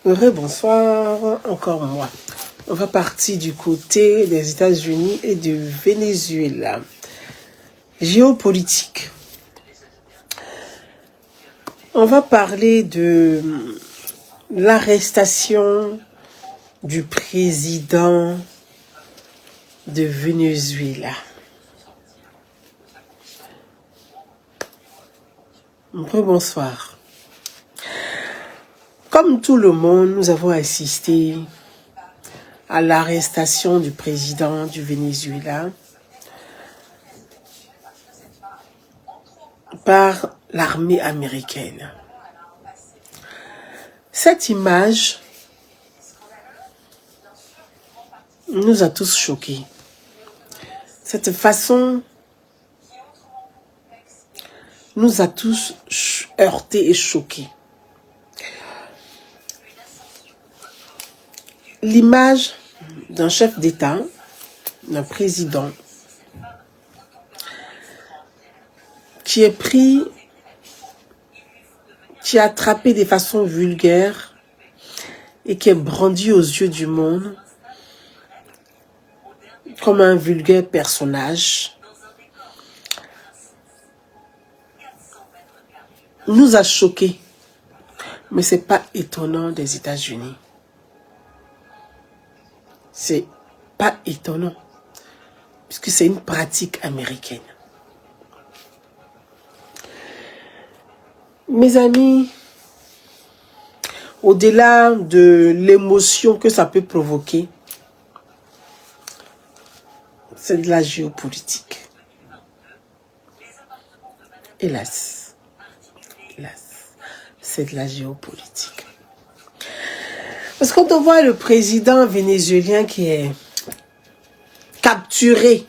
Bonsoir, encore moi. On va partir du côté des États-Unis et du Venezuela. Géopolitique. On va parler de l'arrestation du président de Venezuela. Bonsoir. Comme tout le monde, nous avons assisté à l'arrestation du président du Venezuela par l'armée américaine. Cette image nous a tous choqués. Cette façon nous a tous heurtés et choqués. L'image d'un chef d'État, d'un président, qui est pris, qui est attrapé de façon vulgaire et qui est brandi aux yeux du monde comme un vulgaire personnage, nous a choqués. Mais ce n'est pas étonnant des États-Unis. C'est pas étonnant, puisque c'est une pratique américaine. Mes amis, au-delà de l'émotion que ça peut provoquer, c'est de la géopolitique. Hélas, c'est de la géopolitique. Parce que quand on voit le président vénézuélien qui est capturé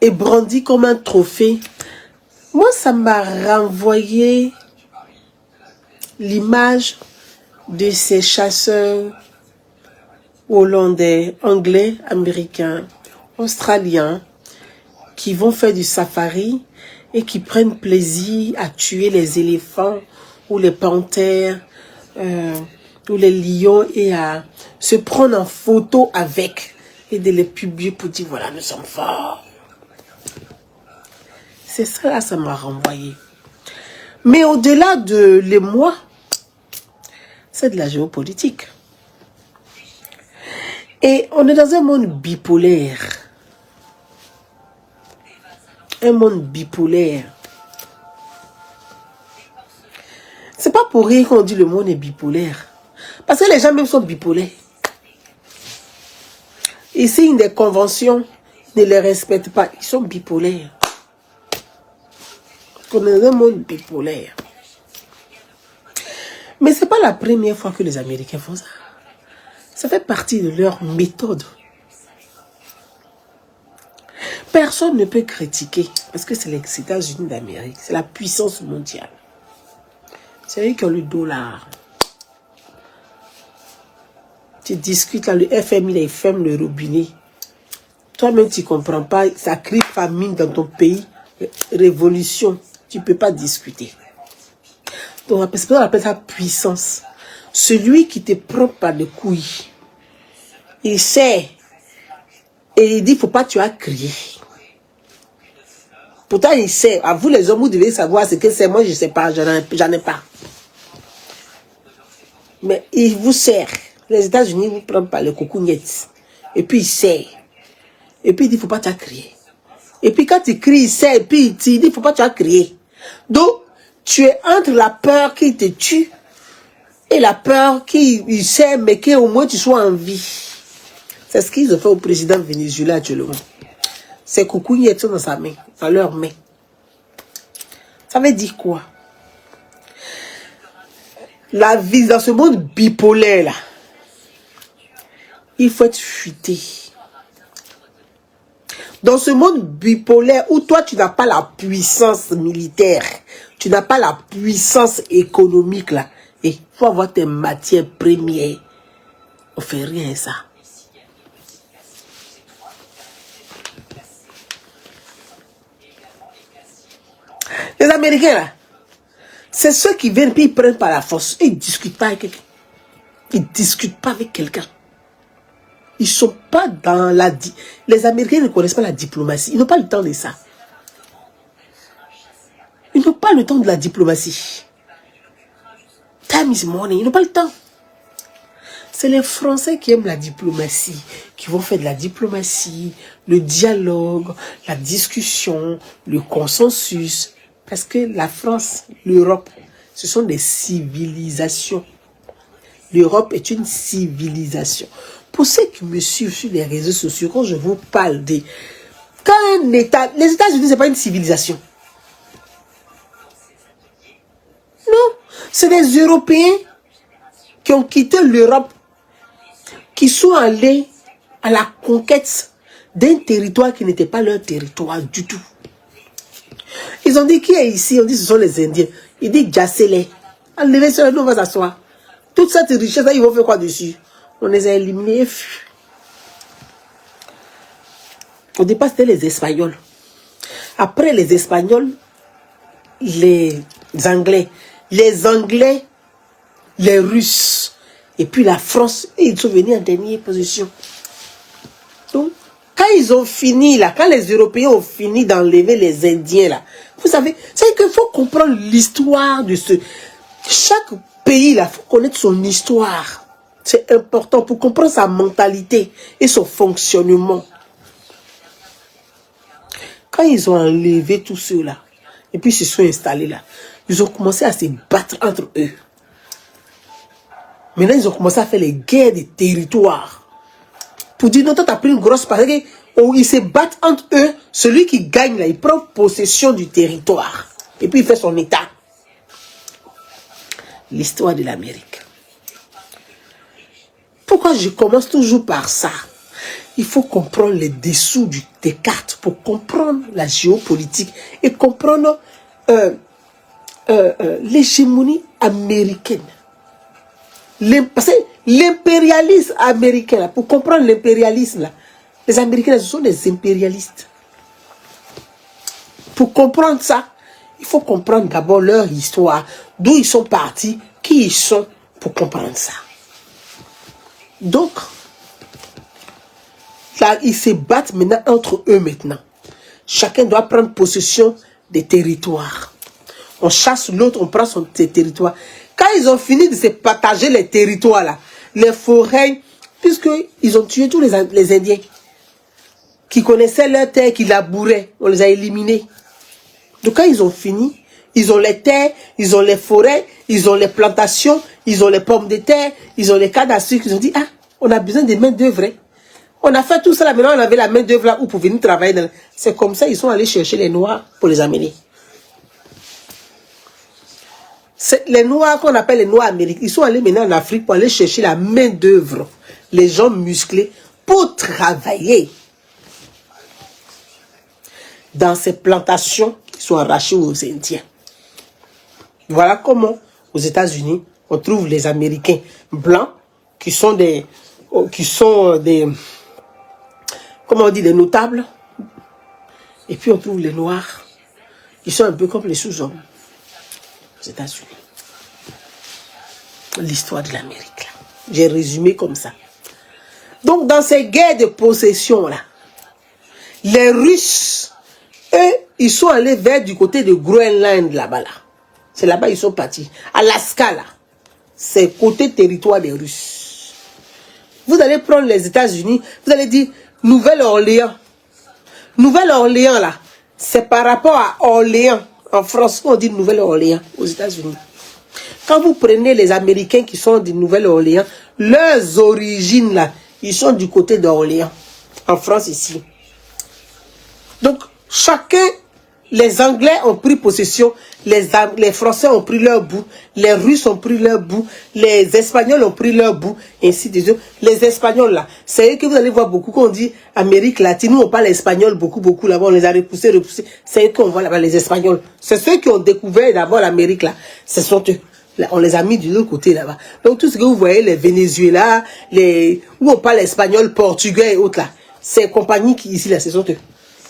et brandi comme un trophée, moi ça m'a renvoyé l'image de ces chasseurs hollandais, anglais, américains, australiens qui vont faire du safari et qui prennent plaisir à tuer les éléphants ou les panthères ou les lions et à se prendre en photo avec et de les publier pour dire voilà, nous sommes forts. C'est ça là, ça m'a renvoyé. Mais au-delà de l'émoi, c'est de la géopolitique. Et on est dans un monde bipolaire. Un monde bipolaire. C'est pas pour rien qu'on dit le monde est bipolaire. Parce que les gens même sont bipolaires. Ils signent des conventions, ils ne les respectent pas. Ils sont bipolaires. On est dans un monde bipolaire. Mais ce n'est pas la première fois que les Américains font ça. Ça fait partie de leur méthode. Personne ne peut critiquer parce que c'est les États-Unis d'Amérique. C'est la puissance mondiale. C'est eux qui ont le dollar. Tu discutes là, le FMI, là, il ferme le robinet. Toi-même, tu ne comprends pas. Ça crie famine dans ton pays. Révolution. Tu ne peux pas discuter. Donc, on appelle ça puissance. Celui qui te prend par les couilles, il sait. Et il dit, il ne faut pas tu as crié. Pourtant, il sait. À vous, les hommes, vous devez savoir ce que c'est. Moi, je ne sais pas. J'en ai pas. Mais il vous sert. Les États-Unis vous prennent par les coucougnettes. Et puis, il sait. Et puis, il dit, il ne faut pas tu as crié. Et puis, quand il crie, il sait. Et puis, il dit, il ne faut pas tu as crié. Donc, tu es entre la peur qui te tue et la peur qui sait, mais qu'au moins tu sois en vie. C'est ce qu'ils ont fait au président Venezuela actuellement. Ces coucougnettes sont dans sa main, dans leur main. Ça veut dire quoi? La vie dans ce monde bipolaire là, il faut être fuité. Dans ce monde bipolaire où toi tu n'as pas la puissance militaire, tu n'as pas la puissance économique là, et il faut avoir tes matières premières. On fait rien ça. Les Américains là, C'est ceux qui viennent puis ils prennent par la force. Et ils ne discutent pas avec quelqu'un. Ils ne discutent pas avec quelqu'un. Ils ne sont pas dans la... Les Américains ne connaissent pas la diplomatie. Ils n'ont pas le temps de ça. Ils n'ont pas le temps de la diplomatie. Time is money. Ils n'ont pas le temps. C'est les Français qui aiment la diplomatie, qui vont faire de la diplomatie, le dialogue, la discussion, le consensus. Parce que la France, l'Europe, ce sont des civilisations. L'Europe est une civilisation. Pour ceux qui me suivent sur les réseaux sociaux, quand je vous parle de... Quand un État... Les États-Unis, ce n'est pas une civilisation. Non. C'est des Européens qui ont quitté l'Europe, qui sont allés à la conquête d'un territoire qui n'était pas leur territoire du tout. Ils ont dit qui est ici? On dit ce sont les Indiens. Ils disent Djassele. Enlevez sur nous, on va s'asseoir. Toute cette richesse, là, ils vont faire quoi dessus? On les a éliminés. Au départ, c'était les Espagnols. Après les Espagnols, les Anglais. Les Anglais, les Russes. Et puis la France, et ils sont venus en dernière position. Donc, quand ils ont fini, là, quand les Européens ont fini d'enlever les Indiens, là, vous savez, c'est qu'il faut comprendre l'histoire de ce... Chaque pays, là, il faut connaître son histoire. C'est important pour comprendre sa mentalité et son fonctionnement. Quand ils ont enlevé tous ceux-là, et puis ils se sont installés là, ils ont commencé à se battre entre eux. Maintenant, ils ont commencé à faire les guerres des territoires. Pour dire, non, toi, tu as pris une grosse partie. Ils se battent entre eux. Celui qui gagne, là, il prend possession du territoire. Et puis, il fait son état. L'histoire de l'Amérique. Pourquoi je commence toujours par ça? Il faut comprendre les dessous des cartes pour comprendre la géopolitique et comprendre l'hégémonie américaine. L'impérialisme américain, là, pour comprendre l'impérialisme, les Américains, ce sont des impérialistes. Pour comprendre ça, il faut comprendre d'abord leur histoire, d'où ils sont partis, qui ils sont, pour comprendre ça. Donc, là, ils se battent maintenant entre eux maintenant. Chacun doit prendre possession des territoires. On chasse l'autre, on prend ses territoires. Quand ils ont fini de se partager les territoires, là, les forêts, puisqu'ils ont tué tous les Indiens qui connaissaient leur terre, qui labouraient, on les a éliminés. Donc quand ils ont fini, ils ont les terres, ils ont les forêts, ils ont les plantations, ils ont les pommes de terre, ils ont les cannes à sucre. Ils ont dit, ah, on a besoin de main d'œuvre. On a fait tout ça là, maintenant on avait la main d'œuvre là où pour venir travailler. C'est comme ça ils sont allés chercher les Noirs pour les amener. Les Noirs qu'on appelle les Noirs américains, ils sont allés maintenant en Afrique pour aller chercher la main d'œuvre, les gens musclés, pour travailler dans ces plantations qui sont arrachées aux Indiens. Voilà comment, aux États-Unis, on trouve les Américains blancs, qui sont des comment on dit, des notables. Et puis on trouve les Noirs, qui sont un peu comme les sous-hommes. Aux États-Unis. L'histoire de l'Amérique. J'ai résumé comme ça. Donc, dans ces guerres de possession, là, les Russes, eux, ils sont allés vers du côté de Groenland, là-bas, là. C'est là-bas ils sont partis. Alaska, là. C'est côté territoire des Russes. Vous allez prendre les États-Unis, vous allez dire Nouvelle-Orléans. Nouvelle-Orléans, là, c'est par rapport à Orléans. En France, on dit Nouvelle-Orléans, aux États-Unis. Quand vous prenez les Américains qui sont de Nouvelle-Orléans, leurs origines, là, ils sont du côté d'Orléans, en France, ici. Donc, chacun, les Anglais ont pris possession, les Français ont pris leur bout, les Russes ont pris leur bout, les Espagnols ont pris leur bout, ainsi de suite. Les Espagnols, là, c'est eux que vous allez voir beaucoup, quand on dit Amérique latine, nous on parle espagnol beaucoup là-bas, on les a repoussés. C'est eux qu'on voit là-bas, les Espagnols. C'est ceux qui ont découvert d'abord l'Amérique, là. Ce sont eux. Là, on les a mis de l'autre côté là-bas. Donc tout ce que vous voyez, les Venezuela, où on parle espagnol, portugais et autres là, ces compagnies qui ici là, ce sont eux.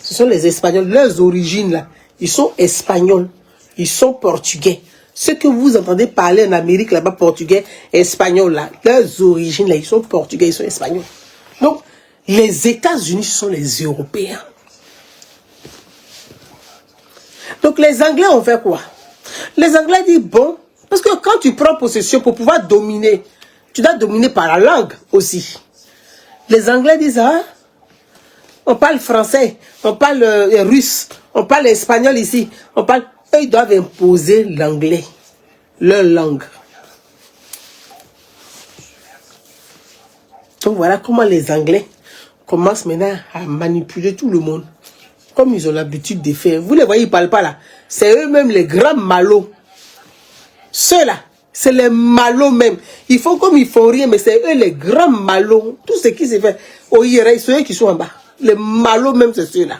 Ce sont les Espagnols, leurs origines là, ils sont espagnols, ils sont portugais. Ce que vous entendez parler en Amérique, là-bas, portugais, espagnol, là, leurs origines, là, ils sont portugais, ils sont espagnols. Donc, les États-Unis, ce sont les Européens. Donc, les Anglais ont fait quoi? Les Anglais disent, bon, parce que quand tu prends possession pour pouvoir dominer, tu dois dominer par la langue aussi. Les Anglais disent, ah, on parle français, on parle russe, on parle espagnol ici, on parle... Eux, ils doivent imposer l'anglais, leur langue. Donc voilà comment les Anglais commencent maintenant à manipuler tout le monde. Comme ils ont l'habitude de faire. Vous les voyez, ils ne parlent pas là. C'est eux-mêmes les grands malots. Ceux-là, c'est les malots même. Ils font comme ils font rien, mais c'est eux les grands malots. Tout ce qui se fait au IRA, c'est eux qui sont en bas. Les malots même, c'est ceux-là.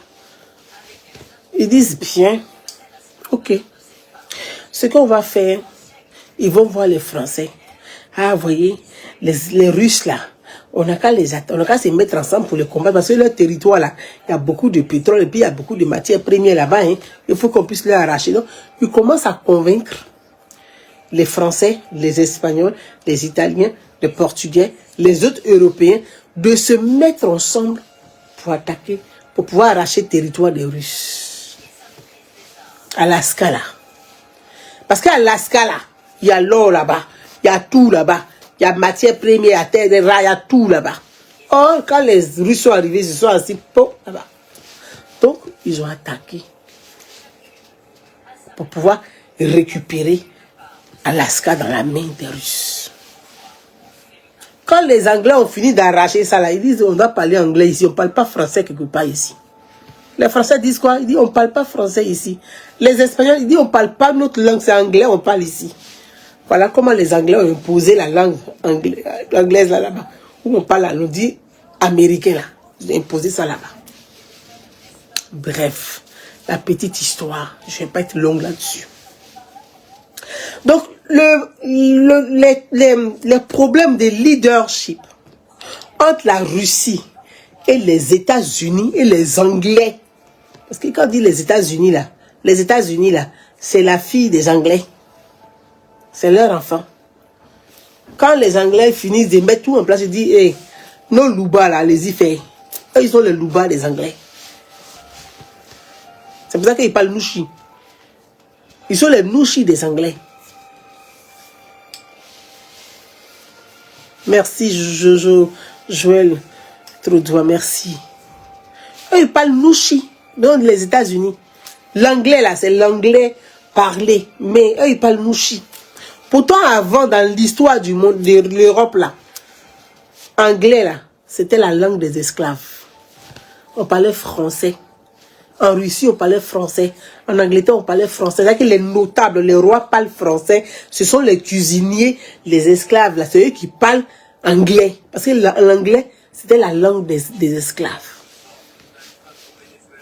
Ils disent bien, ok. Ce qu'on va faire, ils vont voir les Français. Ah, vous voyez, les Russes là, on n'a qu'à se mettre ensemble pour les combattre. Parce que leur territoire là, il y a beaucoup de pétrole et puis il y a beaucoup de matières premières là-bas. Hein. Il faut qu'on puisse les arracher. Donc, ils commencent à convaincre les Français, les Espagnols, les Italiens, les Portugais, les autres Européens de se mettre ensemble pour attaquer, pour pouvoir arracher le territoire des Russes. Alaska là. Parce qu'Alaska là, il y a l'or là-bas, il y a tout là-bas, il y a matière première, il y a terre, il y a tout là-bas. Or, quand les Russes sont arrivés, ils se sont assis là-bas. Donc, ils ont attaqué pour pouvoir récupérer Alaska dans la main des Russes. Quand les Anglais ont fini d'arracher ça là, ils disent on doit parler anglais ici, on ne parle pas français quelque part ici. Les Français disent quoi? Ils disent on ne parle pas français ici. Les Espagnols, ils disent on ne parle pas notre langue, c'est anglais, on parle ici. Voilà comment les Anglais ont imposé la langue anglaise là-bas. Où on parle, on dit américain là. Ils ont imposé ça là-bas. Bref, la petite histoire, je ne vais pas être longue là-dessus. Donc, les problèmes de leadership entre la Russie et les États-Unis et les Anglais. Parce que quand on dit les États-Unis là, c'est la fille des Anglais. C'est leur enfant. Quand les Anglais finissent de mettre tout en place, ils disent, hey, nos loubas là, allez-y faire. Eux, ils sont les loubas des Anglais. C'est pour ça qu'ils parlent nouchi. Ils sont les nouchis des Anglais. Merci, Joël Trudeau, merci. Eux, ils parlent nouchi dans les États-Unis. L'anglais, là, c'est l'anglais parlé. Mais eux, ils parlent nouchi. Pourtant, avant, dans l'histoire du monde, de l'Europe, là, anglais, là, c'était la langue des esclaves. On parlait français. En Russie, on parlait français. En Angleterre, on parlait français. C'est-à-dire que les notables, les rois parlent français. Ce sont les cuisiniers, les esclaves, là. C'est eux qui parlent anglais. Parce que l'anglais, c'était la langue des esclaves.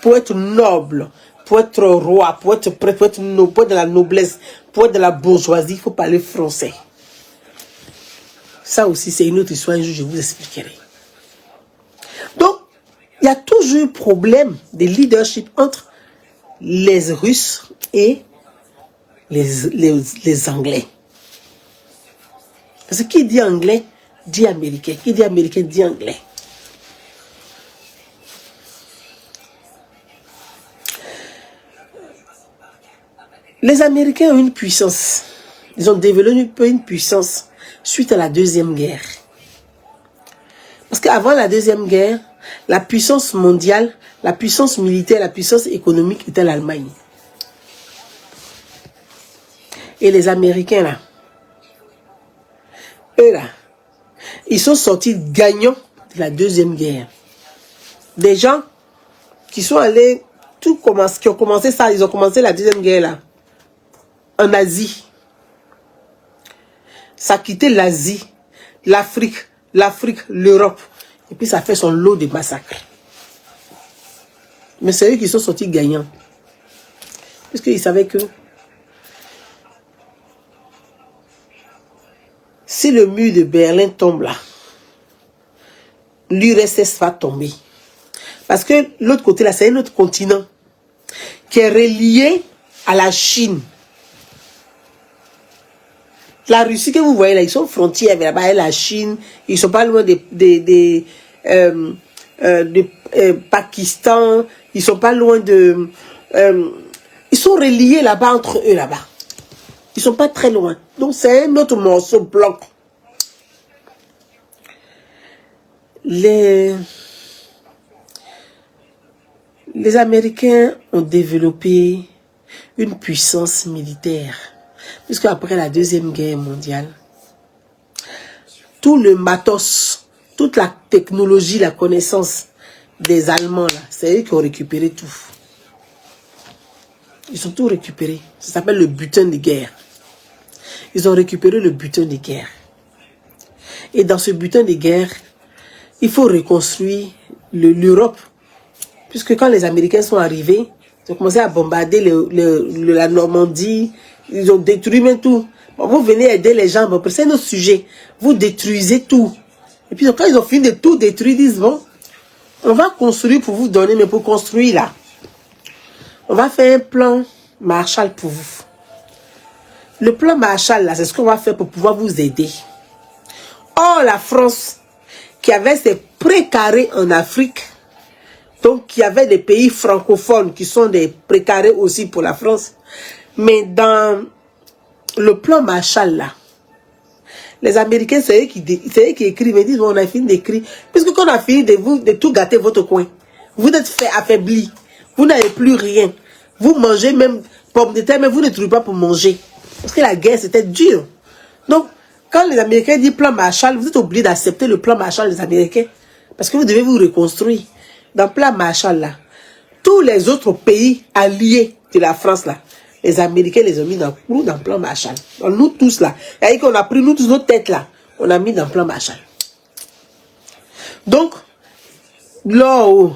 Pour être noble, pour être roi, pour être prêtre, pour être de la noblesse, pour être de la bourgeoisie, il faut parler français. Ça aussi, c'est une autre histoire. Un jour, je vous expliquerai. Donc, il y a toujours un problème de leadership entre les Russes et les Anglais. Parce que qui dit anglais, dit américain. Qui dit américain, dit anglais. Les Américains ont une puissance. Ils ont développé une puissance suite à la Deuxième Guerre. Parce qu'avant la Deuxième Guerre, la puissance mondiale, la puissance militaire, la puissance économique était l'Allemagne. Et les Américains, là, eux, là, ils sont sortis gagnants de la Deuxième Guerre. Des gens qui sont allés, qui ont commencé ça, ils ont commencé la Deuxième Guerre, là, en Asie. Ça a quitté l'Asie, l'Afrique, l'Europe. Et puis ça fait son lot de massacres. Mais c'est eux qui sont sortis gagnants. Parce qu'ils savaient que si le mur de Berlin tombe là, l'URSS va tomber. Parce que l'autre côté là, c'est un autre continent qui est relié à la Chine. La Russie que vous voyez là, ils sont frontières là-bas, la Chine, ils sont pas loin de Pakistan, ils sont pas loin de... ils sont reliés là-bas entre eux là-bas. Ils sont pas très loin. Donc c'est un autre morceau bloc. Les Américains ont développé une puissance militaire. Puisque après la Deuxième Guerre mondiale, tout le matos, toute la technologie, la connaissance des Allemands, là, c'est eux qui ont récupéré tout. Ils ont tout récupéré. Ça s'appelle le butin de guerre. Ils ont récupéré le butin de guerre. Et dans ce butin de guerre, il faut reconstruire l'Europe. Puisque quand les Américains sont arrivés, ils ont commencé à bombarder la Normandie. Ils ont détruit même tout. Bon, vous venez aider les gens, bon, c'est notre sujet. Vous détruisez tout. Et puis quand ils ont fini de tout détruire, ils disent, bon, on va construire pour vous donner, mais pour construire là, on va faire un plan Marshall pour vous. Le plan Marshall là, c'est ce qu'on va faire pour pouvoir vous aider. Or, la France, qui avait ses précarés en Afrique, donc qui avait des pays francophones qui sont des précarés aussi pour la France, mais dans le plan Marshall là, les Américains, c'est eux qui écrivent, ils disent, bon, on a fini d'écrire, puisque quand on a fini de tout gâter votre coin, vous êtes fait affaibli, vous n'avez plus rien, vous mangez même pommes de terre, mais vous ne trouvez pas pour manger, parce que la guerre c'était dur. Donc, quand les Américains disent plan Marshall, vous êtes obligé d'accepter le plan Marshall des Américains, parce que vous devez vous reconstruire. Dans le plan Marshall là, tous les autres pays alliés de la France là, les Américains les ont mis dans le plan Marshall. Donc, nous tous là, c'est-à-dire qu'on a pris nous tous nos têtes là, on a mis dans le plan Marshall. Donc, lors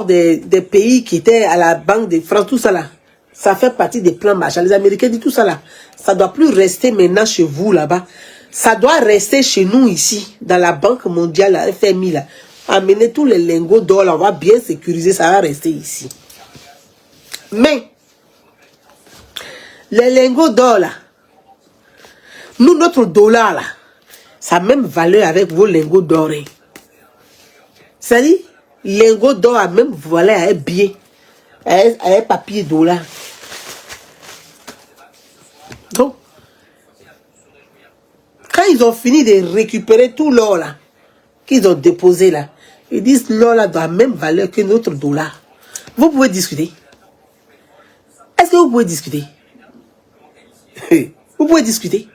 des pays qui étaient à la Banque de France, tout ça là, ça fait partie des plans Marshall. Les Américains disent tout ça là, ça doit plus rester maintenant chez vous là-bas. Ça doit rester chez nous ici, dans la Banque mondiale, la FMI là. Amener tous les lingots d'or là, on va bien sécuriser, ça va rester ici. Mais, les lingots d'or là, nous, notre dollar là, ça a même valeur avec vos lingots dorés. C'est-à-dire, lingots d'or a même valeur à un billet, à un papier dollar. Donc, quand ils ont fini de récupérer tout l'or là, qu'ils ont déposé là, ils disent l'or là doit même valeur que notre dollar. Vous pouvez discuter. Est-ce que vous pouvez discuter? Vous pouvez discuter.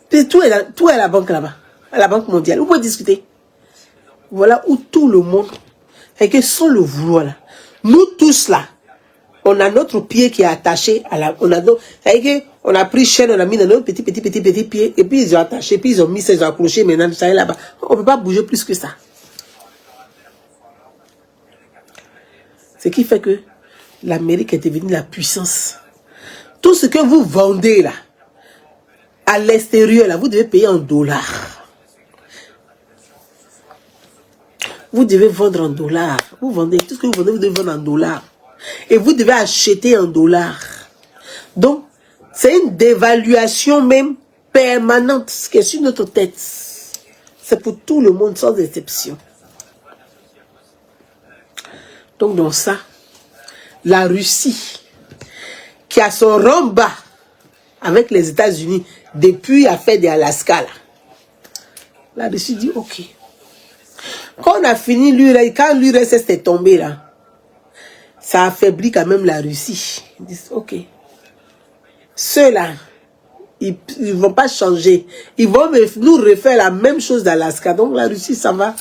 Tout est à la banque là-bas, à la Banque mondiale. Vous pouvez discuter. Voilà où tout le monde, et que sans le vouloir là, nous tous là, on a notre pied qui est attaché à la... On a pris chaîne, on a mis dans notre petit pied, et puis ils ont attaché, puis ils ont mis ça, ils ont accroché, maintenant ça est là-bas. On ne peut pas bouger plus que ça. Ce qui fait que l'Amérique est devenue la puissance. Tout ce que vous vendez là, à l'extérieur là, vous devez payer en dollars. Vous devez vendre en dollars. Vous vendez, tout ce que vous vendez, vous devez vendre en dollars. Et vous devez acheter en dollars. Donc, c'est une dévaluation même permanente qui est sur notre tête. C'est pour tout le monde sans exception. Donc, dans ça, la Russie, qui a son rang-bas avec les États-Unis depuis l'affaire de Alaska, là, la Russie dit ok. Quand on a fini l'URSS, quand l'URSS est tombé là, ça affaiblit quand même la Russie. Ils disent ok. Ceux-là, ils ne vont pas changer. Ils vont nous refaire la même chose d'Alaska. Donc la Russie, ça va.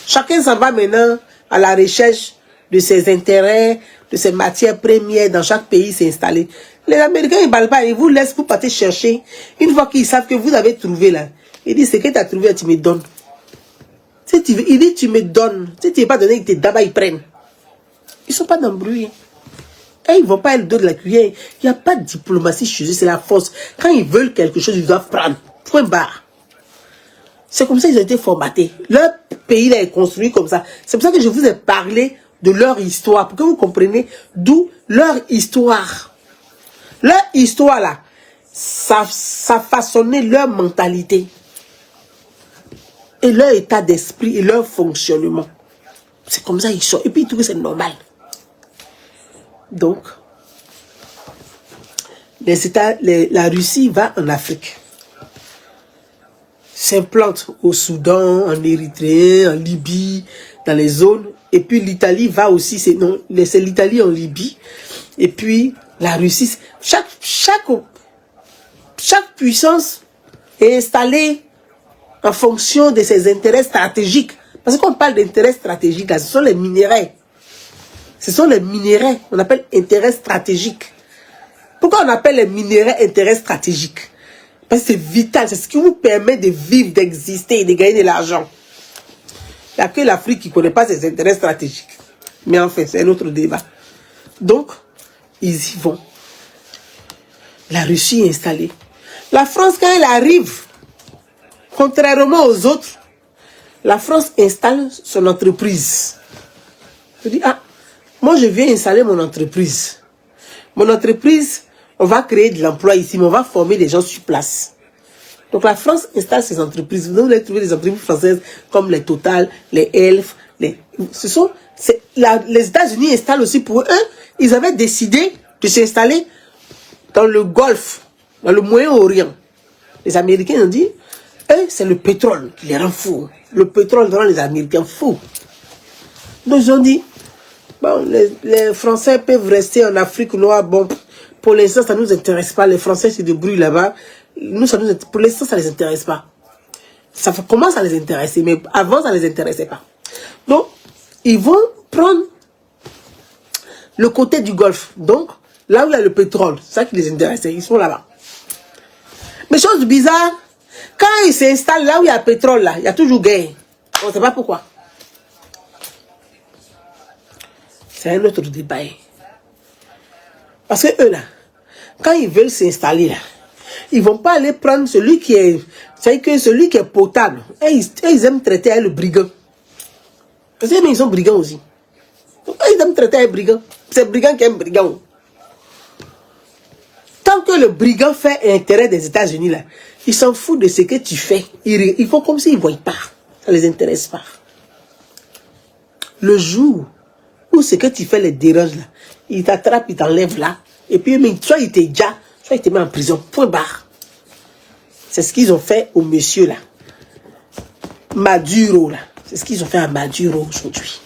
Chacun s'en va maintenant à la recherche de ses intérêts, de ses matières premières dans chaque pays s'installer. Les Américains, ils ne parlent pas, ils vous laissent pour partir chercher. Une fois qu'ils savent que vous avez trouvé là, ils disent, ce que tu as trouvé, tu me donnes. Si tu veux, ils disent, tu me donnes. Si tu ne veux pas donner, ils te d'abord ils prennent. Ils ne sont pas dans le bruit. Et ils ne vont pas être le dos de la cuillère. Il n'y a pas de diplomatie chez eux, c'est la force. Quand ils veulent quelque chose, ils doivent prendre. Point barre. C'est comme ça qu'ils ont été formatés. Leur pays là est construit comme ça. C'est pour ça que je vous ai parlé de leur histoire, pour que vous compreniez d'où leur histoire. Leur histoire là, ça façonnait leur mentalité et leur état d'esprit et leur fonctionnement. C'est comme ça ils sont. Et puis ils trouvent que c'est normal. Donc, la Russie va en Afrique. S'implante au Soudan, en Érythrée, en Libye, dans les zones. Et puis l'Italie va aussi, c'est l'Italie en Libye. Et puis la Russie, chaque puissance est installée en fonction de ses intérêts stratégiques. Parce qu'on parle d'intérêts stratégiques, là, ce sont les minéraux. Ce sont les minéraux, on appelle intérêts stratégiques. Pourquoi on appelle les minéraux intérêts stratégiques? Parce que c'est vital, c'est ce qui vous permet de vivre, d'exister et de gagner de l'argent. Il n'y a que l'Afrique qui ne connaît pas ses intérêts stratégiques. Mais enfin, c'est un autre débat. Donc, ils y vont. La Russie est installée. La France, quand elle arrive, contrairement aux autres, la France installe son entreprise. Je dis, ah, moi je viens installer mon entreprise. Mon entreprise, on va créer de l'emploi ici, mais on va former des gens sur place. Donc la France installe ses entreprises. Vous allez trouver des entreprises françaises comme les Total, les Elf. Les États-Unis installent aussi pour eux. Ils avaient décidé de s'installer dans le Golfe, dans le Moyen-Orient. Les Américains ont dit, c'est le pétrole qui les rend fous. Le pétrole rend les Américains fous. Donc ils ont dit, bon, les Français peuvent rester en Afrique noire. Bon, pour l'instant, ça ne nous intéresse pas. Les Français se débrouillent là-bas. Nous, pour l'instant, ça ne les intéresse pas. Ça commence à les intéresser, mais avant, ça ne les intéressait pas. Donc, ils vont prendre le côté du Golfe. Donc, là où il y a le pétrole, c'est ça qui les intéressait. Ils sont là-bas. Mais chose bizarre, quand ils s'installent là où il y a le pétrole, là, il y a toujours guerre. On ne sait pas pourquoi. C'est un autre débat. Parce que eux, là, quand ils veulent s'installer, là, ils ne vont pas aller prendre celui qui est... C'est que celui qui est potable. Et ils aiment traiter avec le brigand. Parce que ils sont brigands aussi. Donc, ils aiment traiter avec le brigand. C'est le brigand qui aime brigand. Tant que le brigand fait intérêt des États-Unis, là, ils s'en foutent de ce que tu fais. Ils font comme s'ils ne voient pas. Ça ne les intéresse pas. Le jour où ce que tu fais les dérange, là, ils t'attrapent, ils t'enlèvent là. Et puis, soit ils te déjà, soit ils te mettent en prison. Point barre. C'est ce qu'ils ont fait au monsieur là. Maduro là. C'est ce qu'ils ont fait à Maduro aujourd'hui.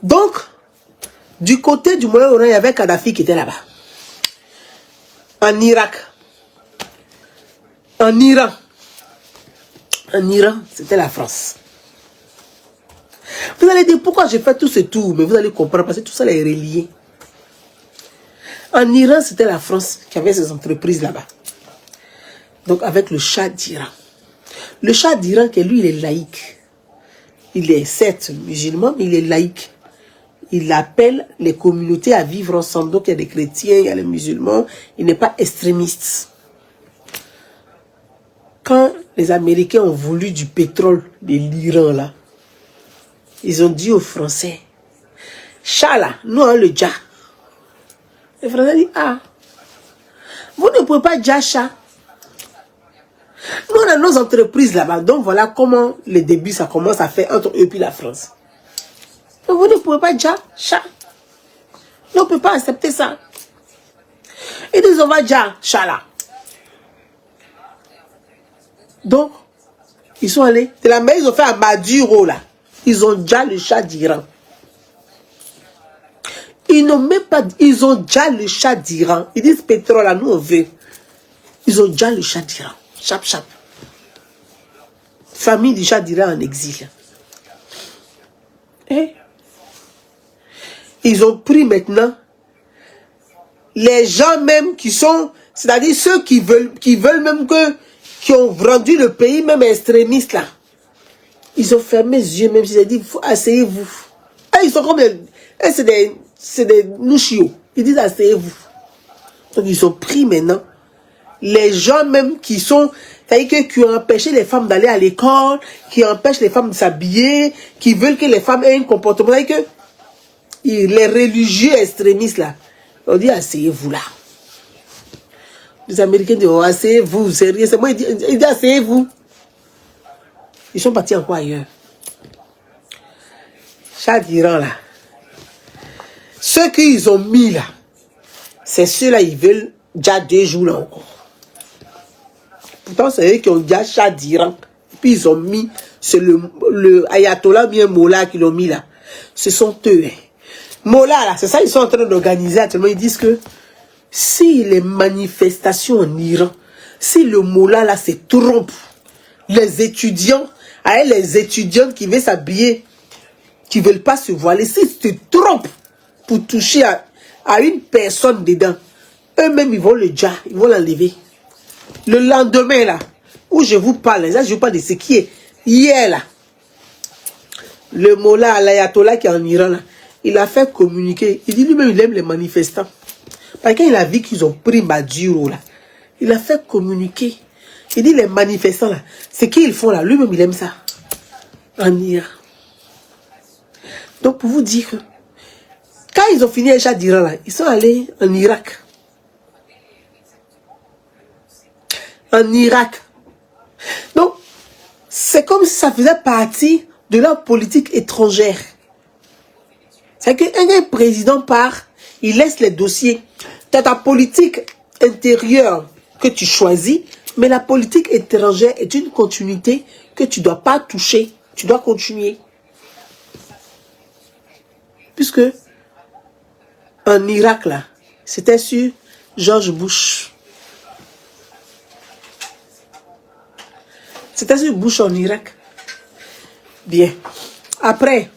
Donc, du côté du Moyen-Orient, il y avait Kadhafi qui était là-bas. En Irak. En Iran. En Iran, c'était la France. Vous allez dire pourquoi j'ai fait tout ce tour, mais vous allez comprendre parce que tout ça est relié. En Iran, c'était la France qui avait ses entreprises là-bas. Donc avec le Shah d'Iran. Le Shah d'Iran, lui, il est laïque. Il est certes musulman, mais il est laïque. Il appelle les communautés à vivre ensemble. Donc il y a des chrétiens, il y a les musulmans. Il n'est pas extrémiste. Quand les Américains ont voulu du pétrole de l'Iran, là, ils ont dit aux Français, Shah là, nous on le Dja. Les Français disent, ah, vous ne pouvez pas Dja Shah. Nous, on a nos entreprises là-bas. Donc, voilà comment les débuts, ça commence à faire entre eux et la France. Donc, vous ne pouvez pas dire chat. On ne peut pas accepter ça. Ils disent, on va dire chat là. Donc, ils sont allés. C'est la même, ils ont fait à Maduro là. Ils ont déjà le chat d'Iran. Ils n'ont même pas... Ils ont déjà le chat d'Iran. Ils disent pétrole là, nous on veut. Ils ont déjà le chat d'Iran. Chap, chap. Famille du Shah d'Iran en exil. Et ils ont pris maintenant les gens même qui sont, c'est-à-dire ceux qui veulent même qui ont rendu le pays même extrémiste là. Ils ont fermé les yeux même, ils ont dit, asseyez-vous. Et ils sont comme c'est des nouchios. Ils disent, asseyez-vous. Donc ils ont pris maintenant les gens même qui sont, c'est-à-dire qui ont empêché les femmes d'aller à l'école, qui empêchent les femmes de s'habiller, qui veulent que les femmes aient un comportement, c'est-à-dire que les religieux extrémistes là, on dit asseyez-vous là. Les Américains disent, oh, asseyez-vous, sérieux. C'est moi, il dit asseyez-vous. Ils sont partis encore ailleurs. Shah d'Iran, là. Ceux qu'ils ont mis, là, c'est ceux-là, ils veulent déjà 2 jours, là, encore. Pourtant, c'est eux qui ont déjà Shah d'Iran. Puis, ils ont mis, c'est le Ayatollah bien Mollah qui l'ont mis, là. Ce sont eux, hein. Mollah, là, c'est ça, ils sont en train d'organiser actuellement. Ils disent que si les manifestations en Iran, si le Mollah, là, se trompe, les étudiants, avec les étudiantes qui veulent s'habiller, qui ne veulent pas se voiler, s'ils se trompent pour toucher à une personne dedans, eux-mêmes, ils vont le déjà, ils vont l'enlever. Le lendemain, là, où je vous parle, là, je vous parle de ce qui est hier, là, le Mollah, l'Ayatollah qui est en Iran, là, il a fait communiquer, il dit lui-même, il aime les manifestants. Parce qu'il a vu qu'ils ont pris Maduro, là, il a fait communiquer. Il dit les manifestants, là, ce qu'ils font, là, lui-même, il aime ça. En Iran. Donc, pour vous dire que, quand ils ont fini les chats d'Iran, là, ils sont allés en Irak. En Irak. Donc, c'est comme si ça faisait partie de leur politique étrangère. C'est qu'un président part, il laisse les dossiers. Tu as ta politique intérieure que tu choisis, mais la politique étrangère est une continuité que tu ne dois pas toucher. Tu dois continuer. Puisque en Irak, là, c'était sur George Bush. C'était sur Bush en Irak. Bien. Après,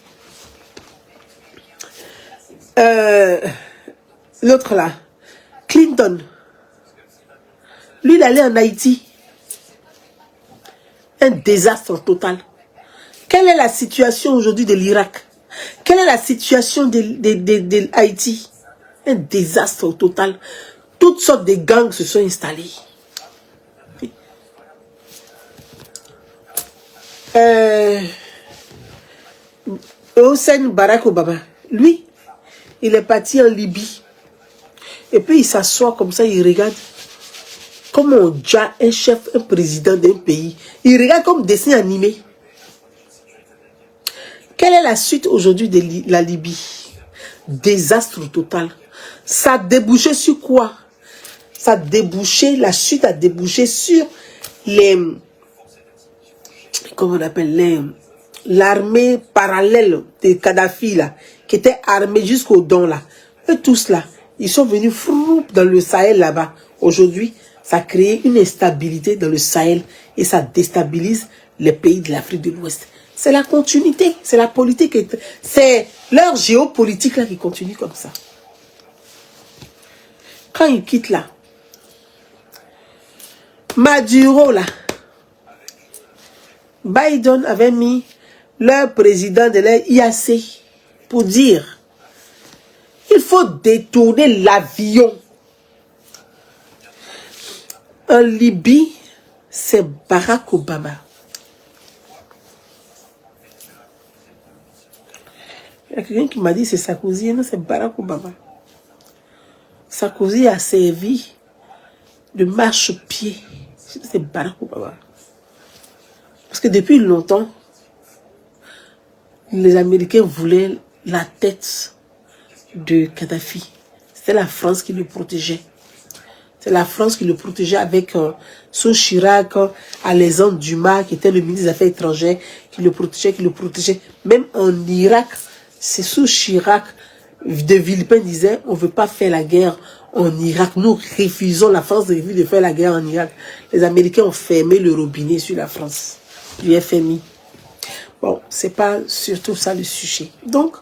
l'autre là, Clinton. Lui, il allait en Haïti. Un désastre total. Quelle est la situation aujourd'hui de l'Irak? Quelle est la situation de Haïti? Un désastre total. Toutes sortes de gangs se sont installés. Hossein Barack Obama, lui, il est parti en Libye. Et puis il s'assoit comme ça, il regarde comment on déjà un chef, un président d'un pays. Il regarde comme dessin animé. Quelle est la suite aujourd'hui de la Libye? Désastre total. Ça a débouché sur quoi? Ça a débouché, la suite a débouché sur les... Comment on appelle l'armée parallèle de Kadhafi, là, qui était armée jusqu'au don, là. Et tous, là, ils sont venus fou dans le Sahel, là-bas. Aujourd'hui, ça a créé une instabilité dans le Sahel et ça déstabilise les pays de l'Afrique de l'Ouest. C'est la continuité, c'est la politique, c'est leur géopolitique là qui continue comme ça. Quand ils quittent là, Maduro là, Biden avait mis leur président de l'IAC pour dire il faut détourner l'avion. En Libye, c'est Barack Obama. Il y a quelqu'un qui m'a dit c'est Sarkozy, non, c'est Barack Obama. Sarkozy a servi de marche-pied. C'est Barack Obama. Parce que depuis longtemps, les Américains voulaient la tête de Kadhafi. C'était la France qui le protégeait. C'est la France qui le protégeait avec sous Chirac, Alexandre Dumas, qui était le ministre des Affaires étrangères, qui le protégeait. Même en Irak, c'est sous Chirac, de Villepin disait, on ne veut pas faire la guerre en Irak. Nous refusons, la France refuse de faire la guerre en Irak. Les Américains ont fermé le robinet sur la France, du FMI. Bon, c'est pas surtout ça le sujet. Donc,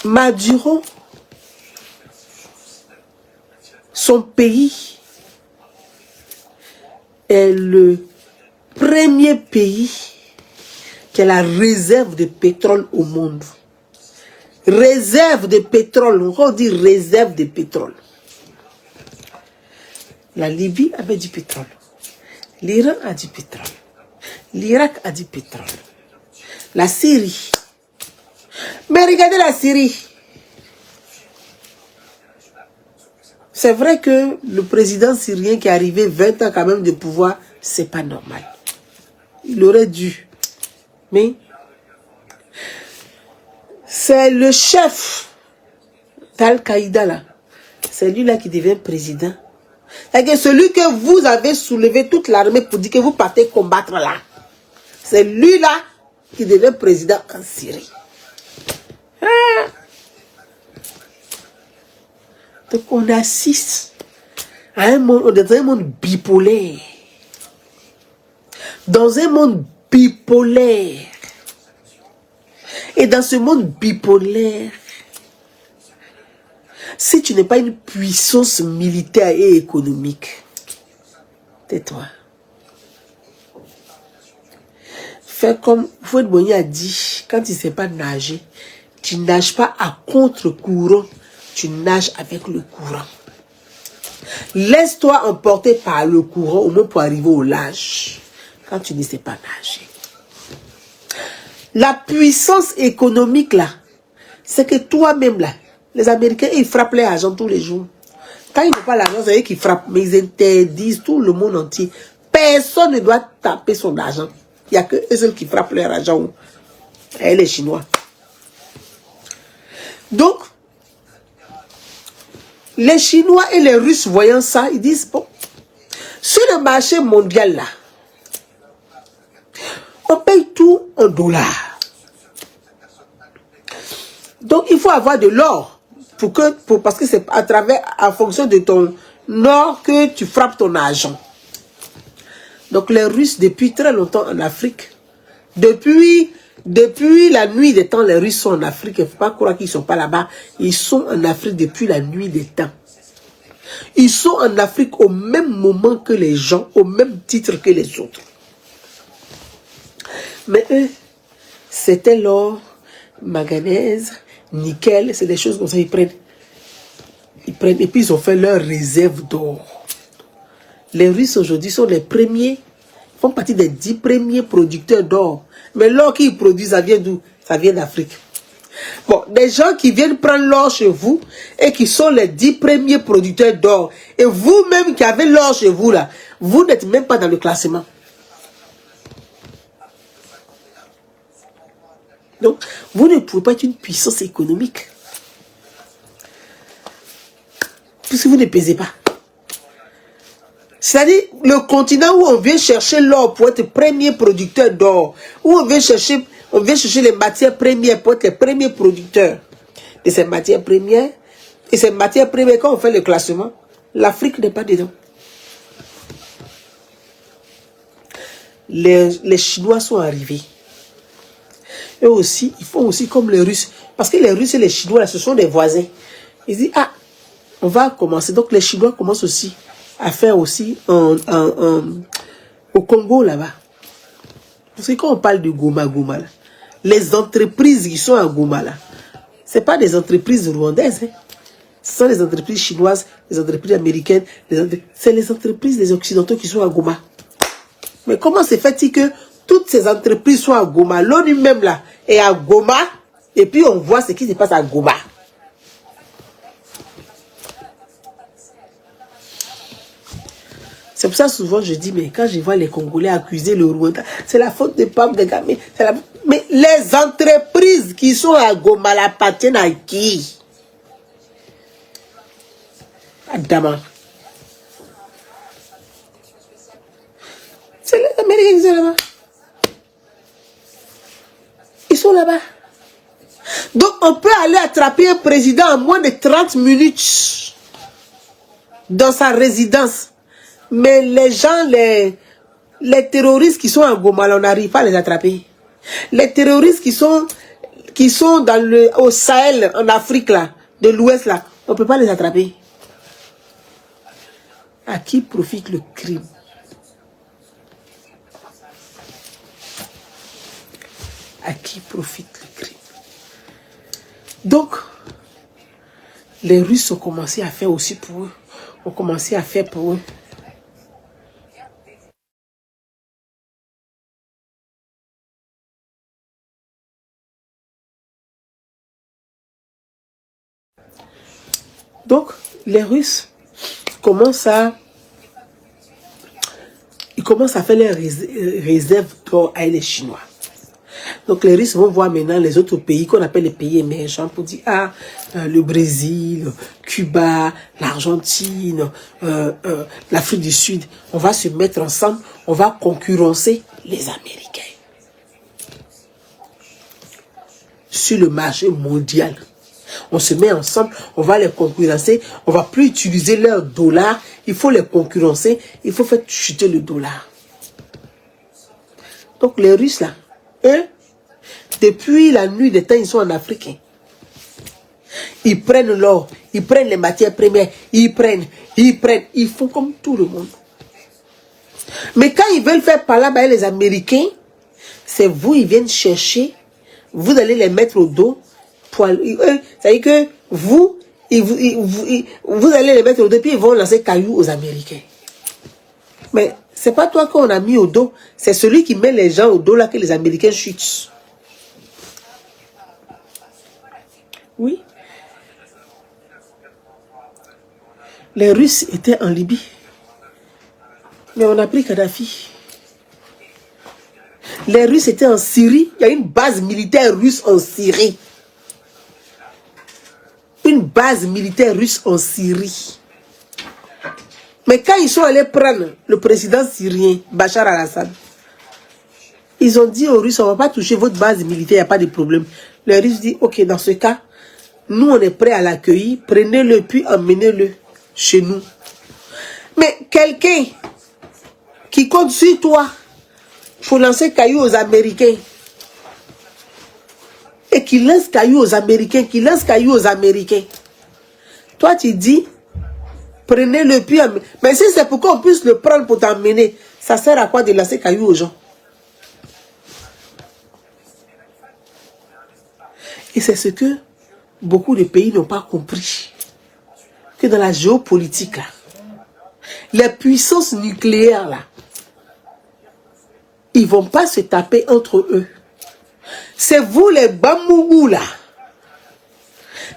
Maduro, son pays est le premier pays qui a la réserve de pétrole au monde. Réserve de pétrole, on dit réserve de pétrole. La Libye avait du pétrole. L'Iran a du pétrole. L'Irak a du pétrole. La Syrie. Mais regardez la Syrie. c'est vrai que le président syrien qui est arrivé 20 ans quand même de pouvoir, c'est pas normal. Il aurait dû. Mais c'est le chef d'Al-Qaïda là. C'est lui là qui devient président. C'est celui que vous avez soulevé toute l'armée pour dire que vous partez combattre là. C'est lui là qui devient président en Syrie. Ah. Donc on assiste à un monde, dans un monde bipolaire. Dans un monde bipolaire. Et dans ce monde bipolaire, si tu n'es pas une puissance militaire et économique, tais-toi. Fais comme Fouad Boigny a dit, quand il ne sait pas nager, tu ne nages pas à contre-courant, tu nages avec le courant. Laisse-toi emporter par le courant au moins pour arriver au large, quand tu ne sais pas nager. La puissance économique là, c'est que toi-même là, les Américains, ils frappent les agents tous les jours. Quand ils n'ont pas l'argent, c'est eux qui frappent, mais ils interdisent tout le monde entier. Personne ne doit taper son argent. Il n'y a que eux seuls qui frappent leur argent. Et les Chinois. Donc, les Chinois et les Russes voyant ça, ils disent, bon, sur le marché mondial là, on paye tout en dollars. Donc, il faut avoir de l'or. Parce que c'est à travers, en fonction de ton or que tu frappes ton argent. Donc, les Russes, depuis très longtemps en Afrique, depuis la nuit des temps, les Russes sont en Afrique. Il ne faut pas croire qu'ils ne sont pas là-bas. Ils sont en Afrique depuis la nuit des temps. Ils sont en Afrique au même moment que les gens, au même titre que les autres. Mais eux, c'était l'or, manganèse, nickel, c'est des choses comme ça, ils prennent et puis ils ont fait leur réserve d'or. Les Russes aujourd'hui sont les premiers, font partie des 10 premiers producteurs d'or. Mais l'or qu'ils produisent, ça vient d'où? Ça vient d'Afrique. Bon, des gens qui viennent prendre l'or chez vous et qui sont les 10 premiers producteurs d'or. Et vous-même qui avez l'or chez vous là, vous n'êtes même pas dans le classement. Donc, vous ne pouvez pas être une puissance économique. Puisque vous ne pesez pas. C'est-à-dire, le continent où on vient chercher l'or pour être premier producteur d'or, où on vient chercher les matières premières pour être les premiers producteurs de ces matières premières. Et ces matières premières, quand on fait le classement, l'Afrique n'est pas dedans. Les Chinois sont arrivés. Eux aussi, ils font aussi comme les Russes. Parce que les Russes et les Chinois, là, ce sont des voisins. Ils disent, ah, on va commencer. Donc les Chinois commencent aussi à faire aussi au Congo là-bas. Parce que quand on parle de Goma, là, les entreprises qui sont à Goma là, ce pas des entreprises rwandaises. Hein. Ce sont les entreprises chinoises, les entreprises américaines. C'est les entreprises des Occidentaux qui sont à Goma. Mais comment se fait-il que toutes ces entreprises soient à Goma? L'ONU même là est à Goma. Et puis on voit ce qui se passe à Goma. C'est pour ça souvent je dis, mais quand je vois les Congolais accuser le Rwanda, c'est la faute des Pape de Gamé. Mais les entreprises qui sont à Goma appartiennent à qui? Adama. C'est les Américains qui sont là-bas. Ils sont là-bas. Donc on peut aller attraper un président en moins de 30 minutes dans sa résidence. Mais les gens, les terroristes qui sont à Goma, on n'arrive pas à les attraper. Les terroristes qui sont au Sahel, en Afrique, là, de l'Ouest, là, on ne peut pas les attraper. À qui profite le crime? À qui profite le crime? Donc, les Russes ont commencé à faire aussi pour eux. Ont commencé à faire pour eux. Donc, les Russes, commencent à faire les réserves d'or avec les Chinois. Donc les Russes vont voir maintenant les autres pays qu'on appelle les pays émergents pour dire, ah, le Brésil, Cuba, l'Argentine, l'Afrique du Sud, on va se mettre ensemble, on va concurrencer les Américains. Sur le marché mondial. On se met ensemble, on va les concurrencer, on ne va plus utiliser leur dollar, il faut les concurrencer, il faut faire chuter le dollar. Donc les Russes là, eux, depuis la nuit des temps, ils sont en Afrique. Ils prennent l'or, ils prennent les matières premières, ils prennent, ils font comme tout le monde. Mais quand ils veulent faire par là-bas les Américains, c'est vous, ils viennent chercher, vous allez les mettre au dos. C'est-à-dire que vous allez les mettre au dos, puis ils vont lancer cailloux aux Américains. Mais c'est pas toi qu'on a mis au dos, c'est celui qui met les gens au dos là que les Américains chutent. Oui. Les Russes étaient en Libye. Mais on a pris Kadhafi. Les Russes étaient en Syrie. Il y a une base militaire russe en Syrie. Une base militaire russe en Syrie. Mais quand ils sont allés prendre le président syrien, Bachar al-Assad, ils ont dit aux Russes, on ne va pas toucher votre base militaire, il n'y a pas de problème. Les Russes disent, ok, dans ce cas, nous on est prêts à l'accueillir, prenez-le puis emmenez-le chez nous. Mais quelqu'un qui compte sur toi pour lancer cailloux aux Américains, et qui lance cailloux aux Américains, toi tu dis, prenez-le puis emmenez. Mais si c'est pour qu'on puisse le prendre pour t'emmener, ça sert à quoi de lancer cailloux aux gens? Et c'est ce que beaucoup de pays n'ont pas compris. Que dans la géopolitique, là, les puissances nucléaires, là, ils ne vont pas se taper entre eux. C'est vous, les Bamougou, là,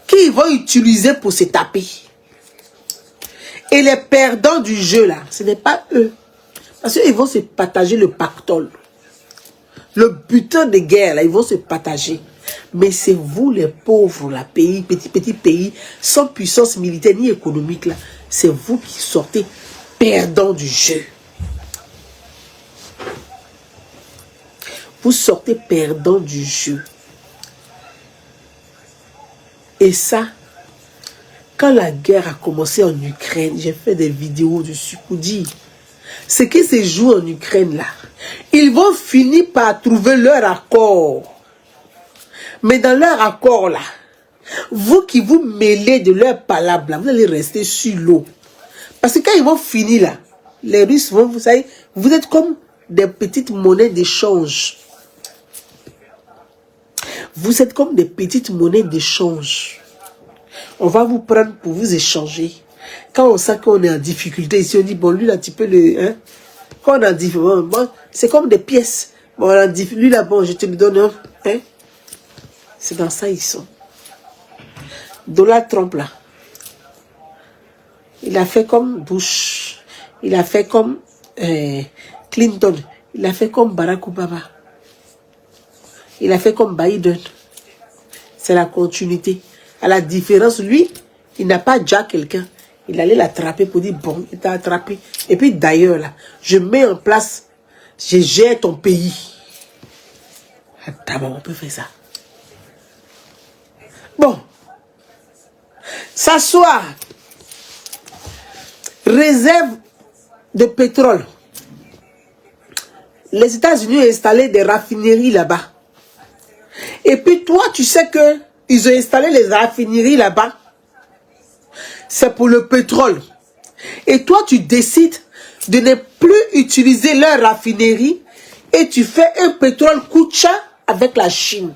qui vont utiliser pour se taper. Et les perdants du jeu, là, ce n'est pas eux. Parce qu'ils vont se partager le pactole. Le butin de guerre, là, ils vont se partager. Mais c'est vous les pauvres, là, pays, petits pays, sans puissance militaire ni économique, là. C'est vous qui sortez perdants du jeu. Vous sortez perdants du jeu. Et ça, quand la guerre a commencé en Ukraine, j'ai fait des vidéos dessus pour dire, ce qui se joue en Ukraine, là, ils vont finir par trouver leur accord. Mais dans leur accord là, vous qui vous mêlez de leurs palabres là, vous allez rester sur l'eau. Parce que quand ils vont finir là, les Russes vont, vous savez, vous êtes comme des petites monnaies d'échange. Vous êtes comme des petites monnaies d'échange. On va vous prendre pour vous échanger. Quand on sent qu'on est en difficulté ici, on dit, bon, lui là, tu peux le... Hein? Quand on est en difficulté, bon, c'est comme des pièces. Bon, lui là, bon, je te le donne. Hein? C'est dans ça ils sont. Donald Trump là, il a fait comme Bush, il a fait comme Clinton, il a fait comme Barack Obama, il a fait comme Biden. C'est la continuité. À la différence, lui, il n'a pas déjà quelqu'un. Il allait l'attraper pour dire, bon, il t'a attrapé. Et puis d'ailleurs là, je mets en place, je gère ton pays. Attends, on peut faire ça. Bon, s'asseoir, réserve de pétrole. Les États-Unis ont installé des raffineries là-bas. Et puis toi, tu sais que ils ont installé les raffineries là-bas. C'est pour le pétrole. Et toi, tu décides de ne plus utiliser leurs raffineries et tu fais un pétrole Kucha avec la Chine.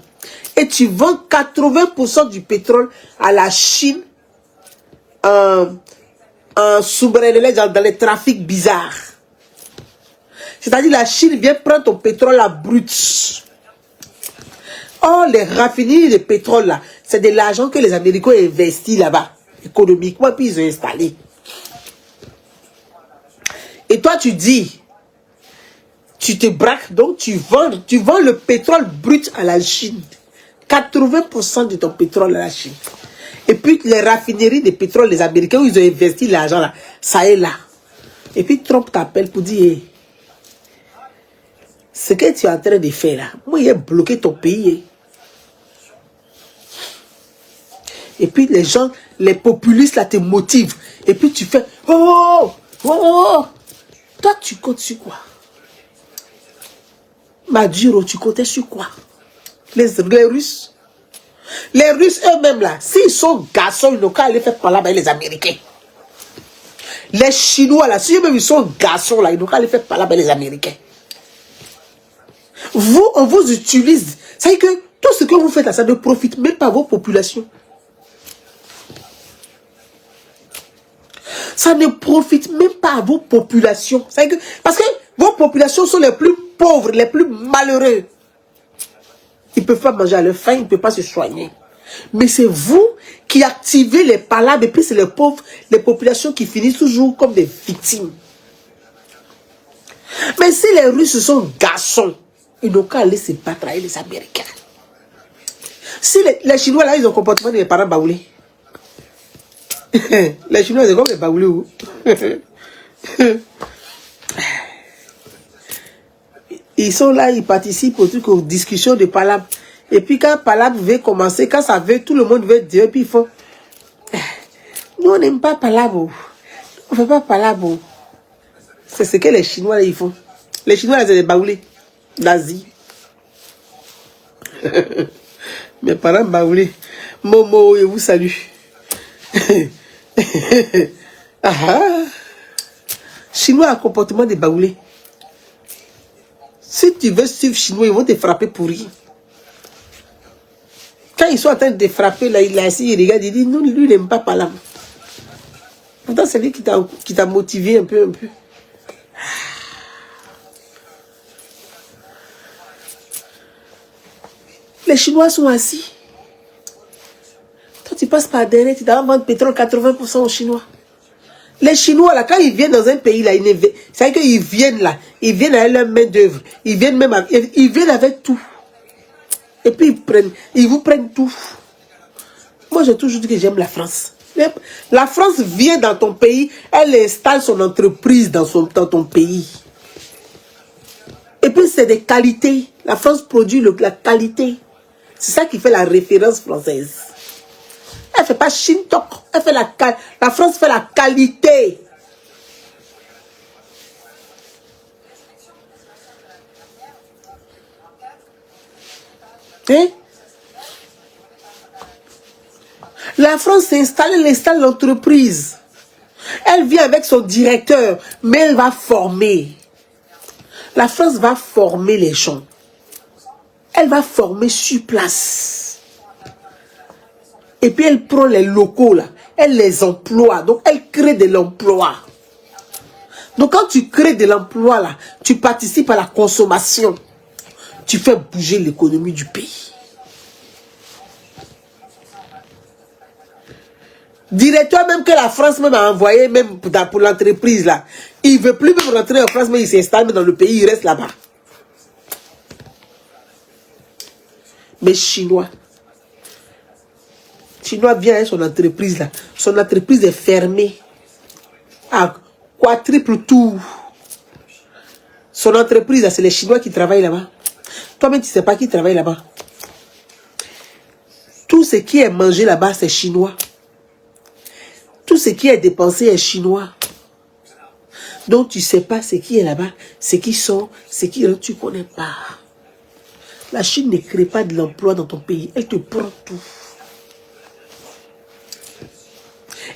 Et tu vends 80% du pétrole à la Chine en souveraineté dans les trafics bizarres. C'est-à-dire la Chine vient prendre ton pétrole à brut. Oh, les raffineries de pétrole là, c'est de l'argent que les Américains ont investi là-bas, économiquement, puis ils ont installé. Et toi, tu dis, tu te braques, donc tu vends le pétrole brut à la Chine. 80% de ton pétrole à la Chine. Et puis les raffineries de pétrole, les Américains, où ils ont investi l'argent là, ça est là. Et puis Trump t'appelle pour dire, hey, ce que tu es en train de faire là, moi, il a bloqué ton pays. Et puis les gens, les populistes là te motivent. Et puis tu fais, oh, oh, oh. Toi, tu comptes sur quoi? Maduro, tu comptais sur quoi? Les Russes. Les Russes eux-mêmes là, s'ils sont garçons, ils n'ont qu'à aller faire parler avec les Américains. Les Chinois là, si eux-mêmes ils sont garçons là, ils n'ont qu'à aller faire parler avec les Américains. Vous, on vous utilise. C'est que tout ce que vous faites là, ça ne profite même pas à vos populations. Ça ne profite même pas à vos populations. Que, parce que vos populations sont les plus pauvres, les plus malheureux. Ils ne peuvent pas manger à leur faim, ils ne peuvent pas se soigner. Mais c'est vous qui activez les palabres et puis c'est les pauvres, les populations qui finissent toujours comme des victimes. Mais si les Russes sont garçons, ils n'ont qu'à aller se battre avec les Américains. Si les Chinois là, ils ont le comportement des parents baoulés. Les Chinois, c'est comme les baoulés. Ils sont là, ils participent aux discussions de palabres. Et puis quand palabre veut commencer, quand ça veut, tout le monde veut dire, puis ils font. Nous, on n'aime pas palabre. On ne fait pas palabre. C'est ce que les Chinois, là, ils font. Les Chinois, là, c'est des baoulés d'Asie. Mes parents baoulés. Momo, je vous salue. Chinois a un comportement de baoulés. Si tu veux suivre Chinois, ils vont te frapper pour rien. Quand ils sont en train de frapper, là, il est assis, il regarde, il dit, non, lui, il n'aime pas palabre. Pourtant, c'est lui qui t'a motivé un peu. Les Chinois sont assis. Toi, tu passes par derrière, tu dois vendre pétrole 80% aux Chinois. Les Chinois, là, quand ils viennent dans un pays, là, c'est vrai qu'ils viennent là, ils viennent avec leur main d'œuvre, ils viennent même ils viennent avec tout. Et puis ils vous prennent tout. Moi, j'ai toujours dit que j'aime la France. La France vient dans ton pays, elle installe son entreprise dans ton pays. Et puis c'est des qualités. La France produit la qualité. C'est ça qui fait la référence française. Elle ne fait pas Shintok. Elle fait la France fait la qualité. Hein? La France s'installe, elle installe l'entreprise. Elle vient avec son directeur, mais elle va former. La France va former les gens. Elle va former sur place. Et puis elle prend les locaux là, elle les emploie. Donc elle crée de l'emploi. Donc quand tu crées de l'emploi là, tu participes à la consommation. Tu fais bouger l'économie du pays. Dirais-toi même que la France même a envoyé même pour l'entreprise là. Il ne veut plus même rentrer en France, mais il s'installe dans le pays, il reste là-bas. Mais Chinois vient avec son entreprise là. Son entreprise est fermée. À quadruple tour. Son entreprise là, c'est les Chinois qui travaillent là-bas. Toi-même, tu ne sais pas qui travaille là-bas. Tout ce qui est mangé là-bas, c'est chinois. Tout ce qui est dépensé est chinois. Donc, tu ne sais pas ce qui est là-bas, ce qui sont, ce qui tu ne connais pas. La Chine ne crée pas de l'emploi dans ton pays. Elle te prend tout.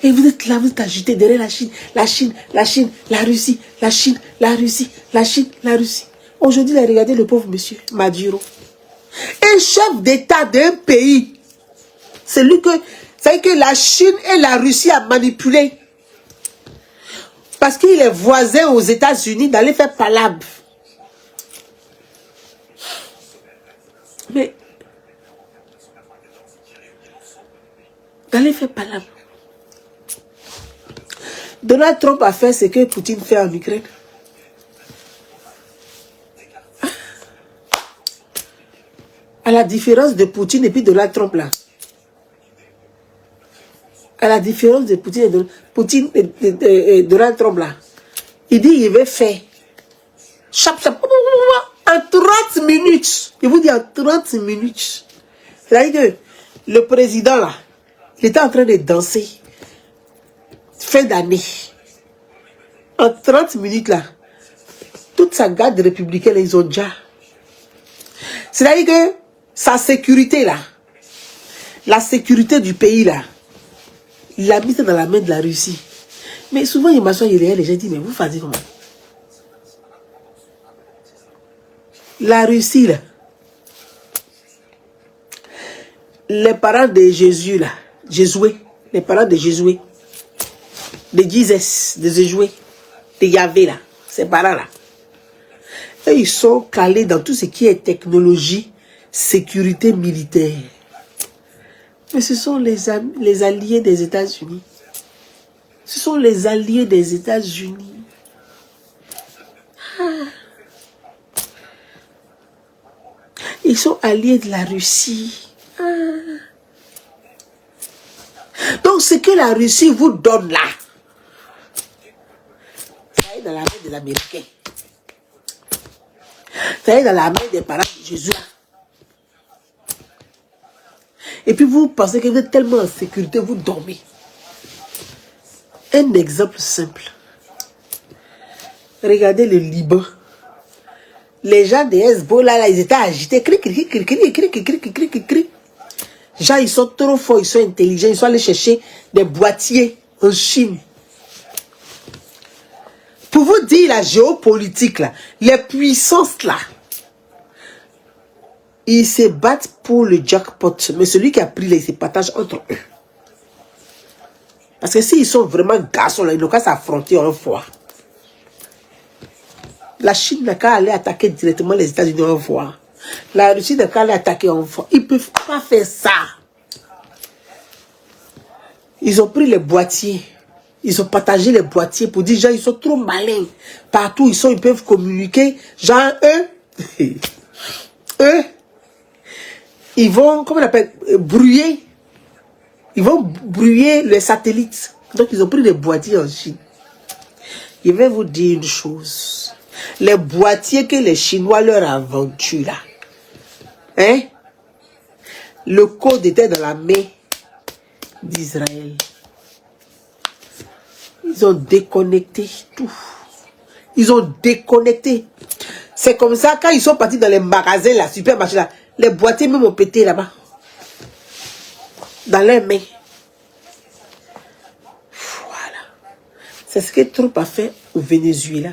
Et vous êtes là, vous êtes agité derrière la Chine, la Chine, la Chine, la Russie, la Chine, la Russie, la Chine, la Russie. Aujourd'hui, il a regardé le pauvre monsieur, Maduro. Un chef d'État d'un pays. C'est lui que la Chine et la Russie a manipulé. Parce qu'il est voisin aux États-Unis d'aller faire palabre. Mais d'aller faire palabre. Donald Trump a fait ce que Poutine fait en Ukraine. la différence de Poutine et puis Donald Trump là. À la différence de Poutine et Donald Trump là. Il dit il va faire. En 30 minutes. Je vous dis en 30 minutes. C'est-à-dire que le président là, il était en train de danser. Fin d'année. En 30 minutes là, toute sa garde républicaine, ils ont déjà. C'est-à-dire que sa sécurité là, la sécurité du pays là, il l'a mise dans la main de la Russie. Mais souvent, il m'assoit, il est les gens disent, mais vous faites comment? La Russie là, les parents de Jésus là, Jésus, les parents de Jésus, de Jesus, de Jésus, de Yahvé là, ces parents là, et ils sont calés dans tout ce qui est technologie, sécurité militaire. Mais ce sont les alliés des États-Unis. Ce sont les alliés des États-Unis. Ils sont alliés de la Russie. Donc ce que la Russie vous donne là, ça est dans la main des Américains. Ça est dans la main des parents de Jésus. Et puis vous pensez que vous êtes tellement en sécurité, vous dormez. Un exemple simple. Regardez le Liban. Les gens de Hezbollah, là, ils étaient agités. Cri. Gens, ils sont trop forts, ils sont intelligents. Ils sont allés chercher des boîtiers en Chine. Pour vous dire la géopolitique, là, les puissances, là, ils se battent pour le jackpot. Mais celui qui a pris, là, il se partage entre eux. Parce que s'ils sont vraiment garçons, là, ils n'ont qu'à s'affronter en fois. La Chine n'a qu'à aller attaquer directement les États-Unis en fois. La Russie n'a qu'à aller attaquer en fois. Ils ne peuvent pas faire ça. Ils ont pris les boîtiers. Ils ont partagé les boîtiers pour dire, genre, ils sont trop malins. Partout ils sont, ils peuvent communiquer. Genre, eux, ils vont, comment on appelle, brouiller. Ils vont brouiller les satellites. Donc, ils ont pris des boîtiers en Chine. Je vais vous dire une chose. Les boîtiers que les Chinois leur aventurent là, hein? Le code était dans la main d'Israël. Ils ont déconnecté tout. Ils ont déconnecté. C'est comme ça, quand ils sont partis dans les magasins, la supermarché là, les boîtiers même ont pété là-bas. Dans leurs mains. Voilà. C'est ce que Trump a fait au Venezuela.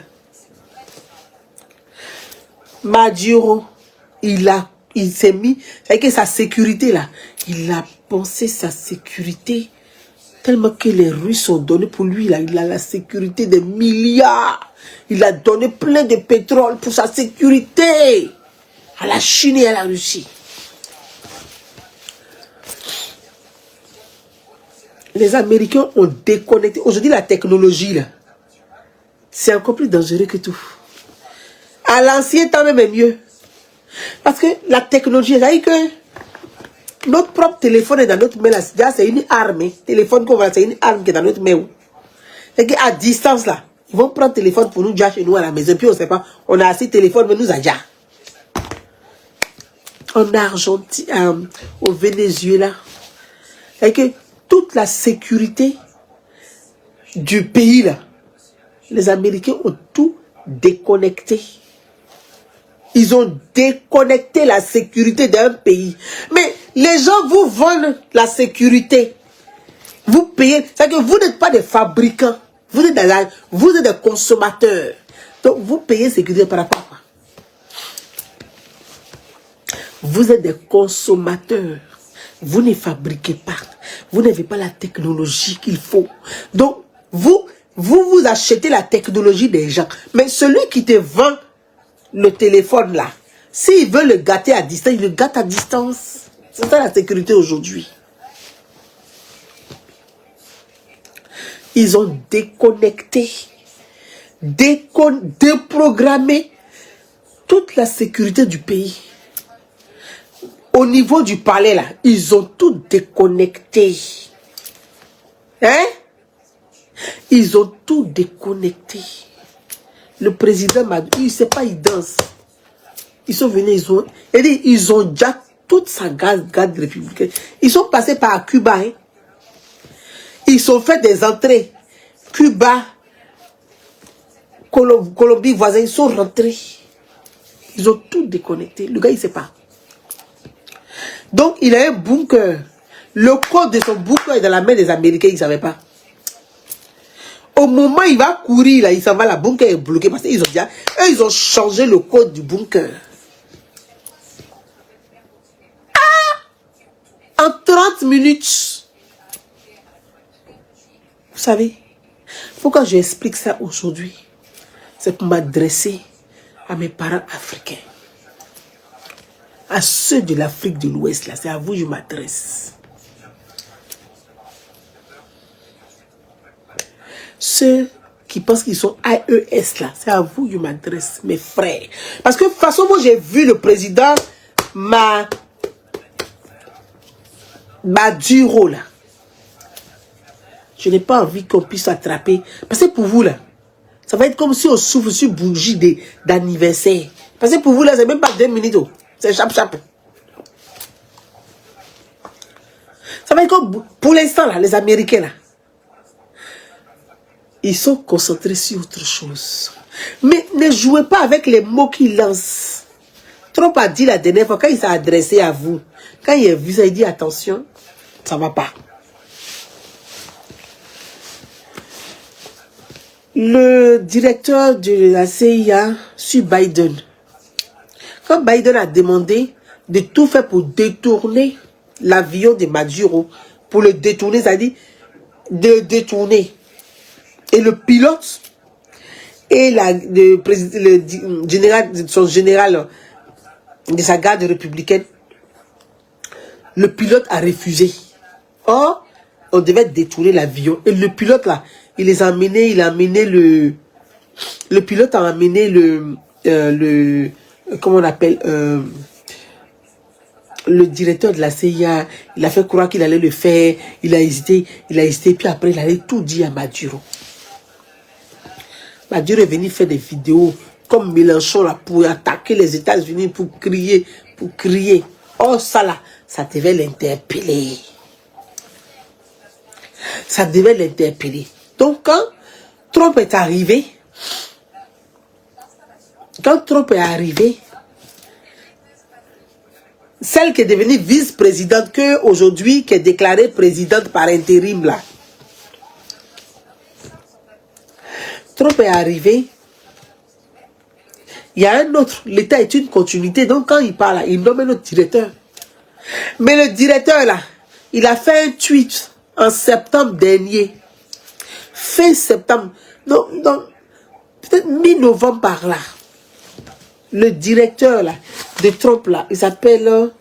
Maduro, il s'est mis, c'est que sa sécurité là, il a pensé sa sécurité tellement que les Russes ont donné pour lui là, il a la sécurité des milliards. Il a donné plein de pétrole pour sa sécurité à la Chine et à la Russie. Les Américains ont déconnecté. Aujourd'hui, la technologie là, c'est encore plus dangereux que tout. À l'ancien temps même est mieux. Parce que la technologie, ça veut dire que notre propre téléphone est dans notre main. C'est une arme. Téléphone qu'on va, c'est une arme qui est dans notre main. C'est qu'à distance là, ils vont prendre téléphone pour nous déjà chez nous à la maison. Puis on ne sait pas, on a assez de téléphone, mais nous a déjà. En Argentine, au Venezuela. C'est que toute la sécurité du pays là, les Américains ont tout déconnecté. Ils ont déconnecté la sécurité d'un pays. Mais les gens vous vendent la sécurité. Vous payez. C'est que vous n'êtes pas des fabricants. Vous êtes des consommateurs. Donc vous payez sécurité par rapport à quoi? Vous êtes des consommateurs. Vous ne fabriquez pas. Vous n'avez pas la technologie qu'il faut. Donc vous achetez la technologie des gens. Mais celui qui te vend le téléphone là, s'il veut le gâter à distance, il le gâte à distance. C'est ça la sécurité aujourd'hui. Ils ont déconnecté, déprogrammé toute la sécurité du pays. Au niveau du palais, là, ils ont tout déconnecté. Hein? Ils ont tout déconnecté. Le président m'a dit, il ne sait pas, il danse. Ils sont venus, ils ont déjà toute sa garde républicaine. Ils sont passés par Cuba. Hein? Ils ont fait des entrées. Cuba, Colombie, voisins, ils sont rentrés. Ils ont tout déconnecté. Le gars, il ne sait pas. Donc, il a un bunker. Le code de son bunker est dans la main des Américains, il ne savait pas. Au moment où il va courir, là, il s'en va, la bunker est bloquée parce qu'ils ont déjà, eux, ils ont changé le code du bunker. En 30 minutes. Vous savez, pourquoi j'explique ça aujourd'hui? C'est pour m'adresser à mes parents africains. À ceux de l'Afrique de l'Ouest, là, c'est à vous que je m'adresse. Ceux qui pensent qu'ils sont AES, là, c'est à vous que je m'adresse, mes frères. Parce que de toute façon, moi, j'ai vu le président Maduro, là. Je n'ai pas envie qu'on puisse attraper. Parce que pour vous, là, ça va être comme si on souffle sur bougie d'anniversaire. Parce que pour vous, là, c'est même pas 2 minutes. Oh. C'est chap-chap. Ça va être comme, pour l'instant, là, les Américains, là. Ils sont concentrés sur autre chose. Mais ne jouez pas avec les mots qu'ils lancent. Trump a dit la dernière fois, quand il s'est adressé à vous, quand il a vu ça, il dit attention, ça ne va pas. Le directeur de la CIA sur Biden, quand Biden a demandé de tout faire pour détourner l'avion de Maduro, pour le détourner, c'est-à-dire de détourner. Et le pilote et le général, son général de sa garde républicaine, le pilote a refusé. Or, on devait détourner l'avion. Et le pilote là, il les a amenés, il a amené le pilote a amené comment on appelle, le directeur de la CIA, il a fait croire qu'il allait le faire, il a hésité, puis après il allait tout dire à Maduro. Maduro est venu faire des vidéos comme Mélenchon là pour attaquer les États-Unis, pour crier. Oh ça là, ça devait l'interpeller. Ça devait l'interpeller. Donc quand Trump est arrivé, celle qui est devenue vice-présidente, aujourd'hui qui est déclarée présidente par intérim là, Trump est arrivé, il y a un autre, l'État est une continuité, donc quand il parle, il nomme un autre directeur. Mais le directeur là, il a fait un tweet en septembre dernier, fin septembre, non, peut-être mi-novembre par là. Le directeur là, de Trump là, il s'appelle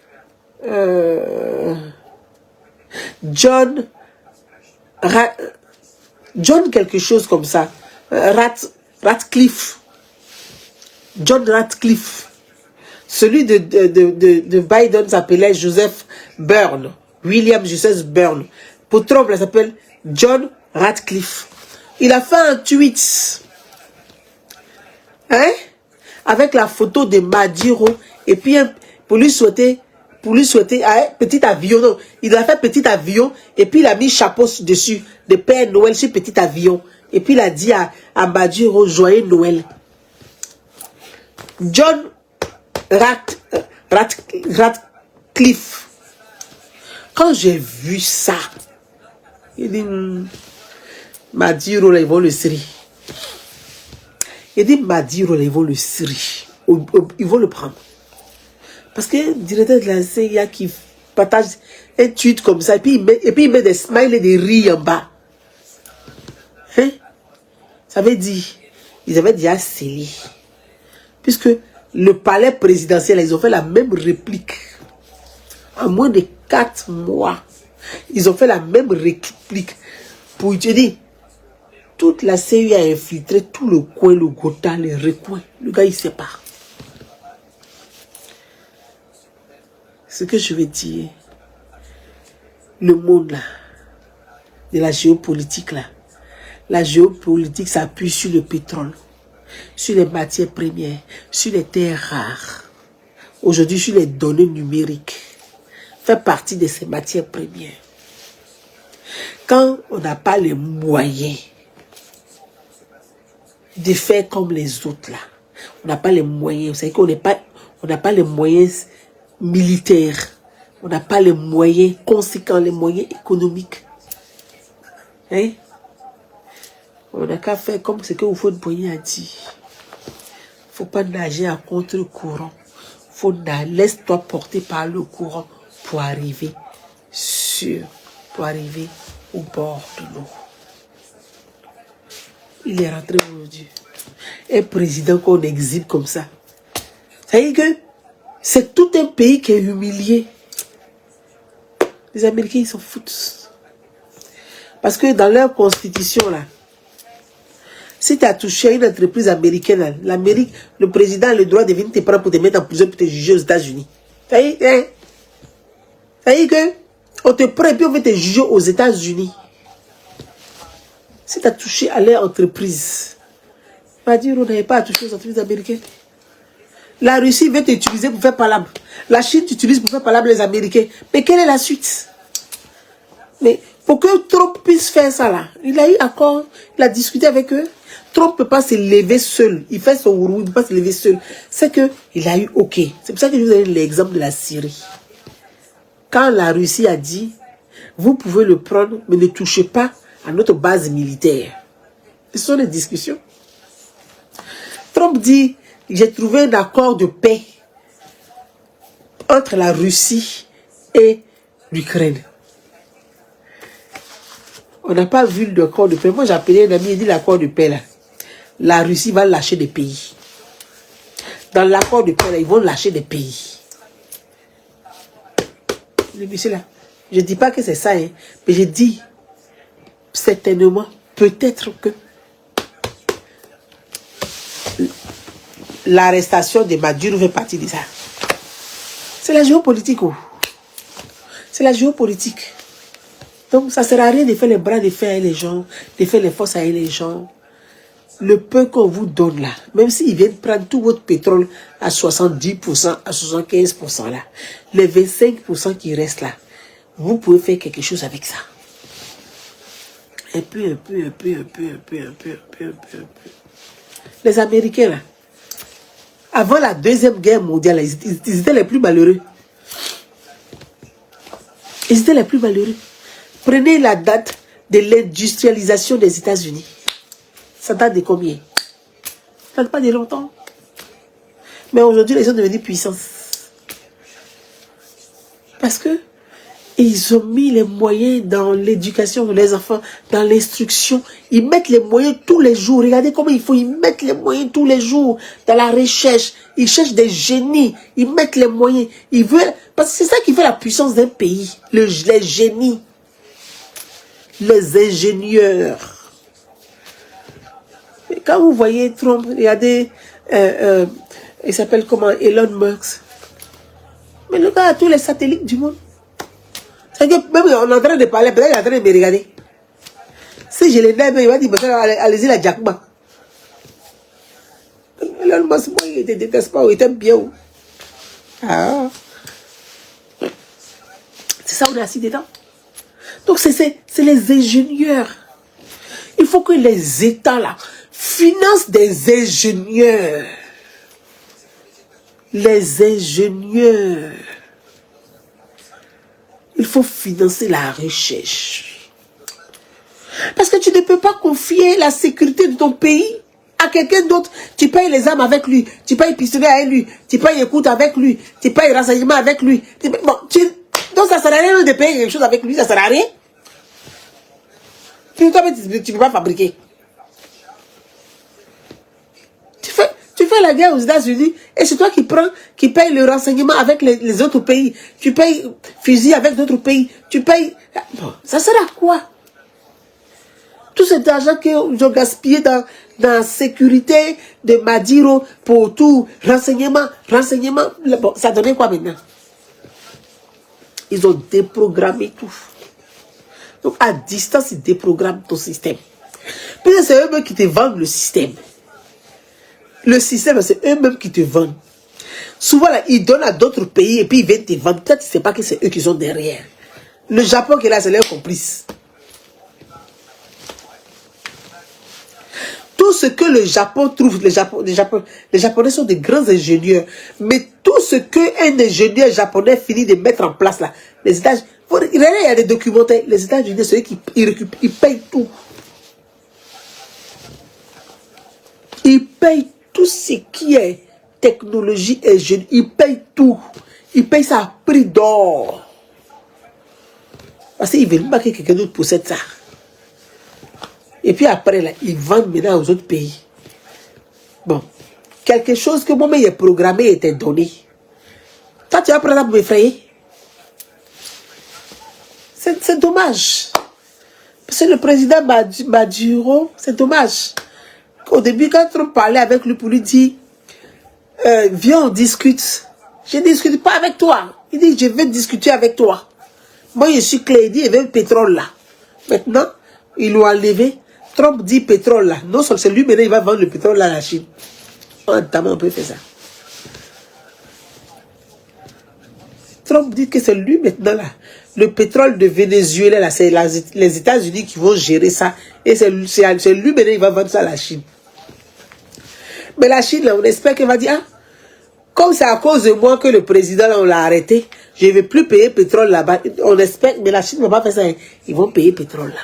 John quelque chose comme ça. Ratcliffe. John Ratcliffe. Celui de Biden s'appelait Joseph Byrne. William Joseph Byrne. Pour Trump, il s'appelle John Ratcliffe. Il a fait un tweet. Hein? Avec la photo de Maduro. Et puis, pour lui souhaiter un petit avion. Non, il a fait petit avion. Et puis, il a mis chapeau dessus. De Père Noël sur petit avion. Et puis, il a dit à Maduro, joyeux Noël. John Ratcliffe. Quand j'ai vu ça, il dit, Maduro, là, ils vont le serrer. Il dit, Maduro, là, ils vont le serrer. Ils vont le prendre. Parce que le directeur de la CIA qui partage un tweet comme ça, et puis il met des smileys et des rires en bas. Hein? Ça veut dire, ils avaient déjà scellé. Puisque le palais présidentiel, ils ont fait la même réplique. En moins de 4 mois, ils ont fait la même réplique. Pour te dire, toute la CIA a infiltré tout le coin, le Gotha, les recoins. Le gars, il ne sait pas. ce que je veux dire, le monde là, de la géopolitique là, la géopolitique s'appuie sur le pétrole, sur les matières premières, sur les terres rares. Aujourd'hui, sur les données numériques, fait partie de ces matières premières. Quand on n'a pas les moyens de faire comme les autres là, on n'a pas les moyens, vous savez qu'on n'a pas les moyens militaires, on n'a pas les moyens conséquents, les moyens économiques. Hein? On n'a qu'à faire comme ce que Houphouët-Boigny a dit. Faut pas nager à contre-courant. Faut laisse-toi porter par le courant pour arriver au bord de l'eau. Il est rentré aujourd'hui. Un président qu'on exhibe comme ça. Ça veut dire que c'est tout un pays qui est humilié. Les Américains, ils s'en foutent. Parce que dans leur constitution, là, si tu as touché à une entreprise américaine, l'Amérique, le président a le droit de venir te prendre pour te mettre en prison pour te juger aux États-Unis. Ça veut dire que on te prend et puis on veut te juger aux États-Unis. Si tu as touché à leur entreprise, on va dire on n'avait pas à toucher aux entreprises américaines. La Russie veut t'utiliser pour faire palabre. La Chine t'utilise pour faire palabre les Américains. Mais quelle est la suite? Mais pour que Trump puisse faire ça là, il a eu accord, il a discuté avec eux. Trump ne peut pas se lever seul. Il fait son roue, il ne peut pas se lever seul. C'est qu'il a eu OK. C'est pour ça que je vous donne l'exemple de la Syrie. Quand la Russie a dit, vous pouvez le prendre, mais ne touchez pas à notre base militaire. Ce sont des discussions. Trump dit, j'ai trouvé un accord de paix entre la Russie et l'Ukraine. On n'a pas vu l'accord de paix. Moi, j'ai appelé un ami, il dit l'accord de paix là. La Russie va lâcher des pays. Dans l'accord de paix là, ils vont lâcher des pays. Le monsieur là, je ne dis pas que c'est ça, hein, mais je dis certainement, peut-être que l'arrestation de Maduro fait partie de ça. C'est la géopolitique. Oh. C'est la géopolitique. Donc, ça ne sert à rien de faire les bras de fer avec les gens, de faire les forces avec les gens. Le peu qu'on vous donne là, même s'ils viennent prendre tout votre pétrole à 70%, à 75% là, les 25% qui restent là, vous pouvez faire quelque chose avec ça. Un peu. Les Américains là, avant la Deuxième Guerre mondiale, là, ils étaient les plus malheureux. Ils étaient les plus malheureux. Prenez la date de l'industrialisation des États-Unis. Ça date de combien? Ça date pas de longtemps. Mais aujourd'hui, ils sont devenus puissants. Parce que ils ont mis les moyens dans l'éducation de leurs enfants, dans l'instruction. Ils mettent les moyens tous les jours. Regardez comment il faut. Ils mettent les moyens tous les jours dans la recherche. Ils cherchent des génies. Ils mettent les moyens. Ils veulent... Parce que c'est ça qui fait la puissance d'un pays. Les génies. Les ingénieurs. Et quand vous voyez Trump, regardez, il s'appelle comment? Elon Musk. Mais le gars a tous les satellites du monde. C'est que même on est en train de parler, peut-être qu'il est en train de me regarder. Si je l'ai dit, il va dire, allez-y la Jackma. Elon Musk, moi, il ne te déteste pas, il t'aime bien. Ah. C'est ça, on est assis dedans. Donc, c'est les ingénieurs. Il faut que les États, là, financent des ingénieurs. Les ingénieurs. Il faut financer la recherche. Parce que tu ne peux pas confier la sécurité de ton pays à quelqu'un d'autre. Tu payes les armes avec lui, tu payes pistolet avec lui, tu payes écoute avec lui, tu payes renseignement avec lui. Bon, donc ça ne sert à rien de payer quelque chose avec lui, ça ne sert à rien. Tu ne peux pas fabriquer. Tu fais la guerre aux États-Unis et c'est toi qui payes le renseignement avec les autres pays. Tu payes fusil avec d'autres pays. Tu payes... Bon, ça sert à quoi? Tout cet argent qu'ils ont gaspillé dans la sécurité de Maduro pour tout renseignement. Bon, ça donnait quoi maintenant? Ils ont déprogrammé tout. Donc, à distance, ils déprogramment ton système. Puis, c'est eux-mêmes qui te vendent le système. Le système, c'est eux-mêmes qui te vendent. Souvent, là, ils donnent à d'autres pays et puis ils viennent te vendre. Peut-être que tu ne sais pas que c'est eux qui sont derrière. Le Japon qui est là, c'est leur complice. Tout ce que le Japon trouve, les Japonais sont des grands ingénieurs. Mais tout ce qu'un ingénieur japonais finit de mettre en place là, les États-Unis, il y a des documentaires, les États-Unis, c'est eux qui ils payent tout. Ils payent tout ce qui est technologie et ingénierie. Ils payent tout. Ils payent ça à prix d'or. Parce qu'ils ne veulent pas que quelqu'un d'autre possède ça. Et puis après, là, ils vendent maintenant aux autres pays. Bon. Quelque chose que moi-même j'ai programmé était donné. Toi, tu vas prendre ça pour m'effrayer. C'est dommage. Parce que le président Maduro, c'est dommage. Au début, quand Trump parlait avec lui pour lui dire, viens, on discute. Je ne discute pas avec toi. Il dit, je veux discuter avec toi. Moi, je suis clair. Il dit, il veut le pétrole là. Maintenant, ils l'ont enlevé. Trump dit pétrole là. Non seulement c'est lui, maintenant, il va vendre le pétrole là à la Chine. On peut faire ça. Trump dit que c'est lui maintenant là. Le pétrole de Venezuela là, c'est les États-Unis qui vont gérer ça. Et c'est lui maintenant, il va vendre ça à la Chine. Mais la Chine, là, on espère qu'elle va dire, ah, comme c'est à cause de moi que le président, là, on l'a arrêté, je ne vais plus payer pétrole là-bas. On espère, mais la Chine ne va pas faire ça. Ils vont payer pétrole là.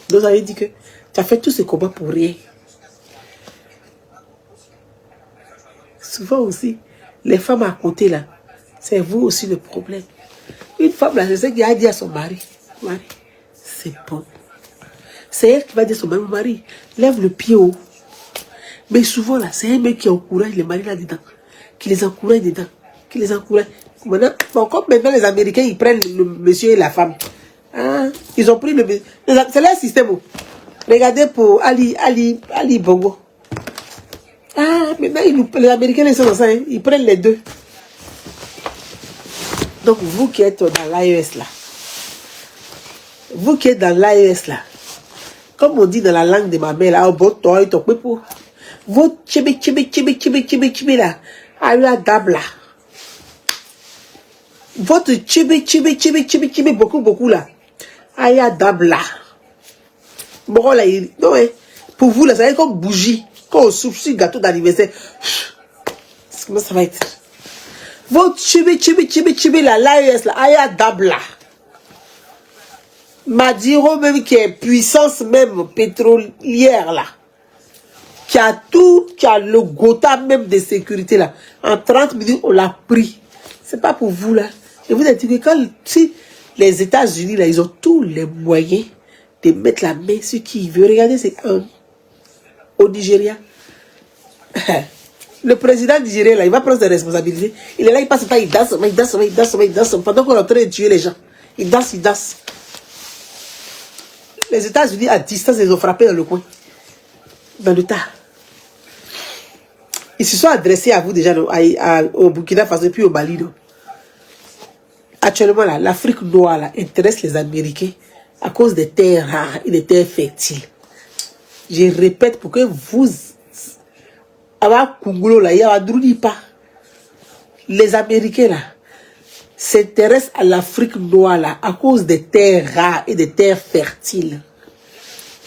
Donc, ça veut dire que tu as fait tout ce combat pour rien. Souvent aussi, les femmes à côté là, c'est vous aussi le problème. Une femme là, je sais qu'elle a dit à son mari, c'est bon. C'est elle qui va dire à son mari, lève le pied haut. Mais souvent là, c'est un mec qui encourage les maris là-dedans, qui les encourage dedans, qui les encourage. Maintenant, bon, comme maintenant les Américains, ils prennent le monsieur et la femme. Hein? Ils ont pris le... C'est leur système. Regardez pour Ali Bongo. Ah, maintenant, les Américains, ils sont dans ça, hein? Ils prennent les deux. Donc, vous qui êtes dans l'AES là, vous qui êtes dans l'AES là, comme on dit dans la langue de ma mère là, votre chibi là, à dabla. Votre chibi beaucoup là, à dabla. Bon là, non, pour vous là, ça va être comme bougie. Quand on souffle sur le gâteau d'anniversaire, comment ça va être? Votre chibi là, l'AES là, à dabla. Maduro même qui est puissance même pétrolière là, qui a tout, qui a le Gotha même de sécurité là, en 30 minutes on l'a pris. C'est pas pour vous là. Je vous ai dit que quand si les États-Unis là, ils ont tous les moyens de mettre la main sur qui ils veulent. Regardez, c'est au Nigeria. Le président nigérien là, il va prendre ses responsabilités. Il est là, il passe le temps, il danse, pendant qu'on est en train de tuer les gens. Il danse. Les États-Unis, à distance, ils ont frappé dans le coin. Dans le tas. Ils se sont adressés à vous déjà au Burkina Faso et puis au Mali. Non? Actuellement, l'Afrique noire là, intéresse les Américains à cause des terres rares et des terres fertiles. Je répète pour que vous... Les Américains là s'intéressent à l'Afrique noire là à cause des terres rares et des terres fertiles.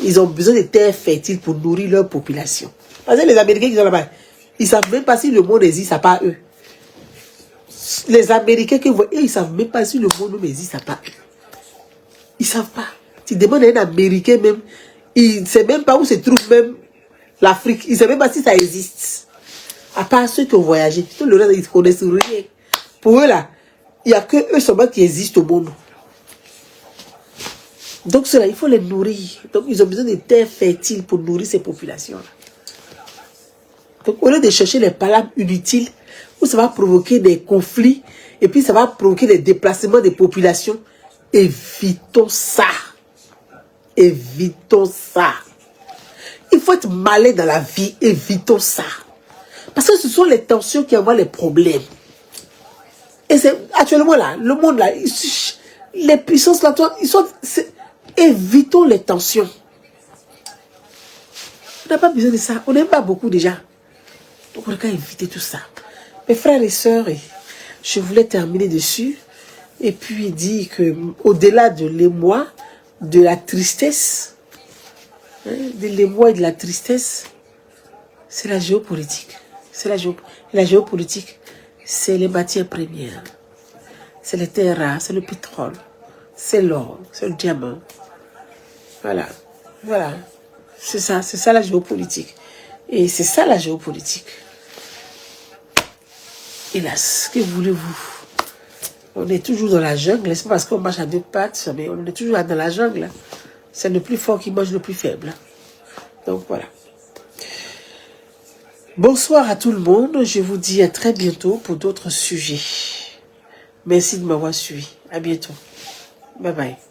Ils ont besoin de terres fertiles pour nourrir leur population. Parce que les Américains qui sont là-bas, ils ne savent même pas si le monde existe à part eux. Les Américains que vous voyez, ils ne savent même pas si le monde existe à part eux. Ils ne savent pas. Tu demandes à un Américain même, il ne sait même pas où se trouve même l'Afrique. Il ne sait même pas si ça existe. À part ceux qui ont voyagé. Tout le reste, ils ne connaissent rien. Pour eux là, il n'y a que eux seulement qui existent au monde. Donc cela, il faut les nourrir. Donc ils ont besoin de terres fertiles pour nourrir ces populations-là. Donc au lieu de chercher les palabres inutiles, où ça va provoquer des conflits, et puis ça va provoquer des déplacements des populations, évitons ça. Évitons ça. Il faut être malin dans la vie, évitons ça. Parce que ce sont les tensions qui envoient les problèmes. Et c'est actuellement là, le monde là, les puissances là, ils sont... Évitons les tensions. On n'a pas besoin de ça. On n'aime pas beaucoup déjà. Donc on a qu'à éviter tout ça. Mes frères et sœurs, je voulais terminer dessus. Et puis dire que au-delà de l'émoi, de la tristesse, de l'émoi et de la tristesse, c'est la géopolitique. C'est la géopolitique. C'est les matières premières. C'est les terres rares, c'est le pétrole, c'est l'or, c'est le diamant. Voilà. Voilà. C'est ça la géopolitique. Et c'est ça la géopolitique. Hélas, que voulez-vous? On est toujours dans la jungle, c'est pas parce qu'on marche à deux pattes, mais on est toujours dans la jungle. C'est le plus fort qui mange le plus faible. Donc voilà. Bonsoir à tout le monde. Je vous dis à très bientôt pour d'autres sujets. Merci de m'avoir suivi. À bientôt. Bye bye.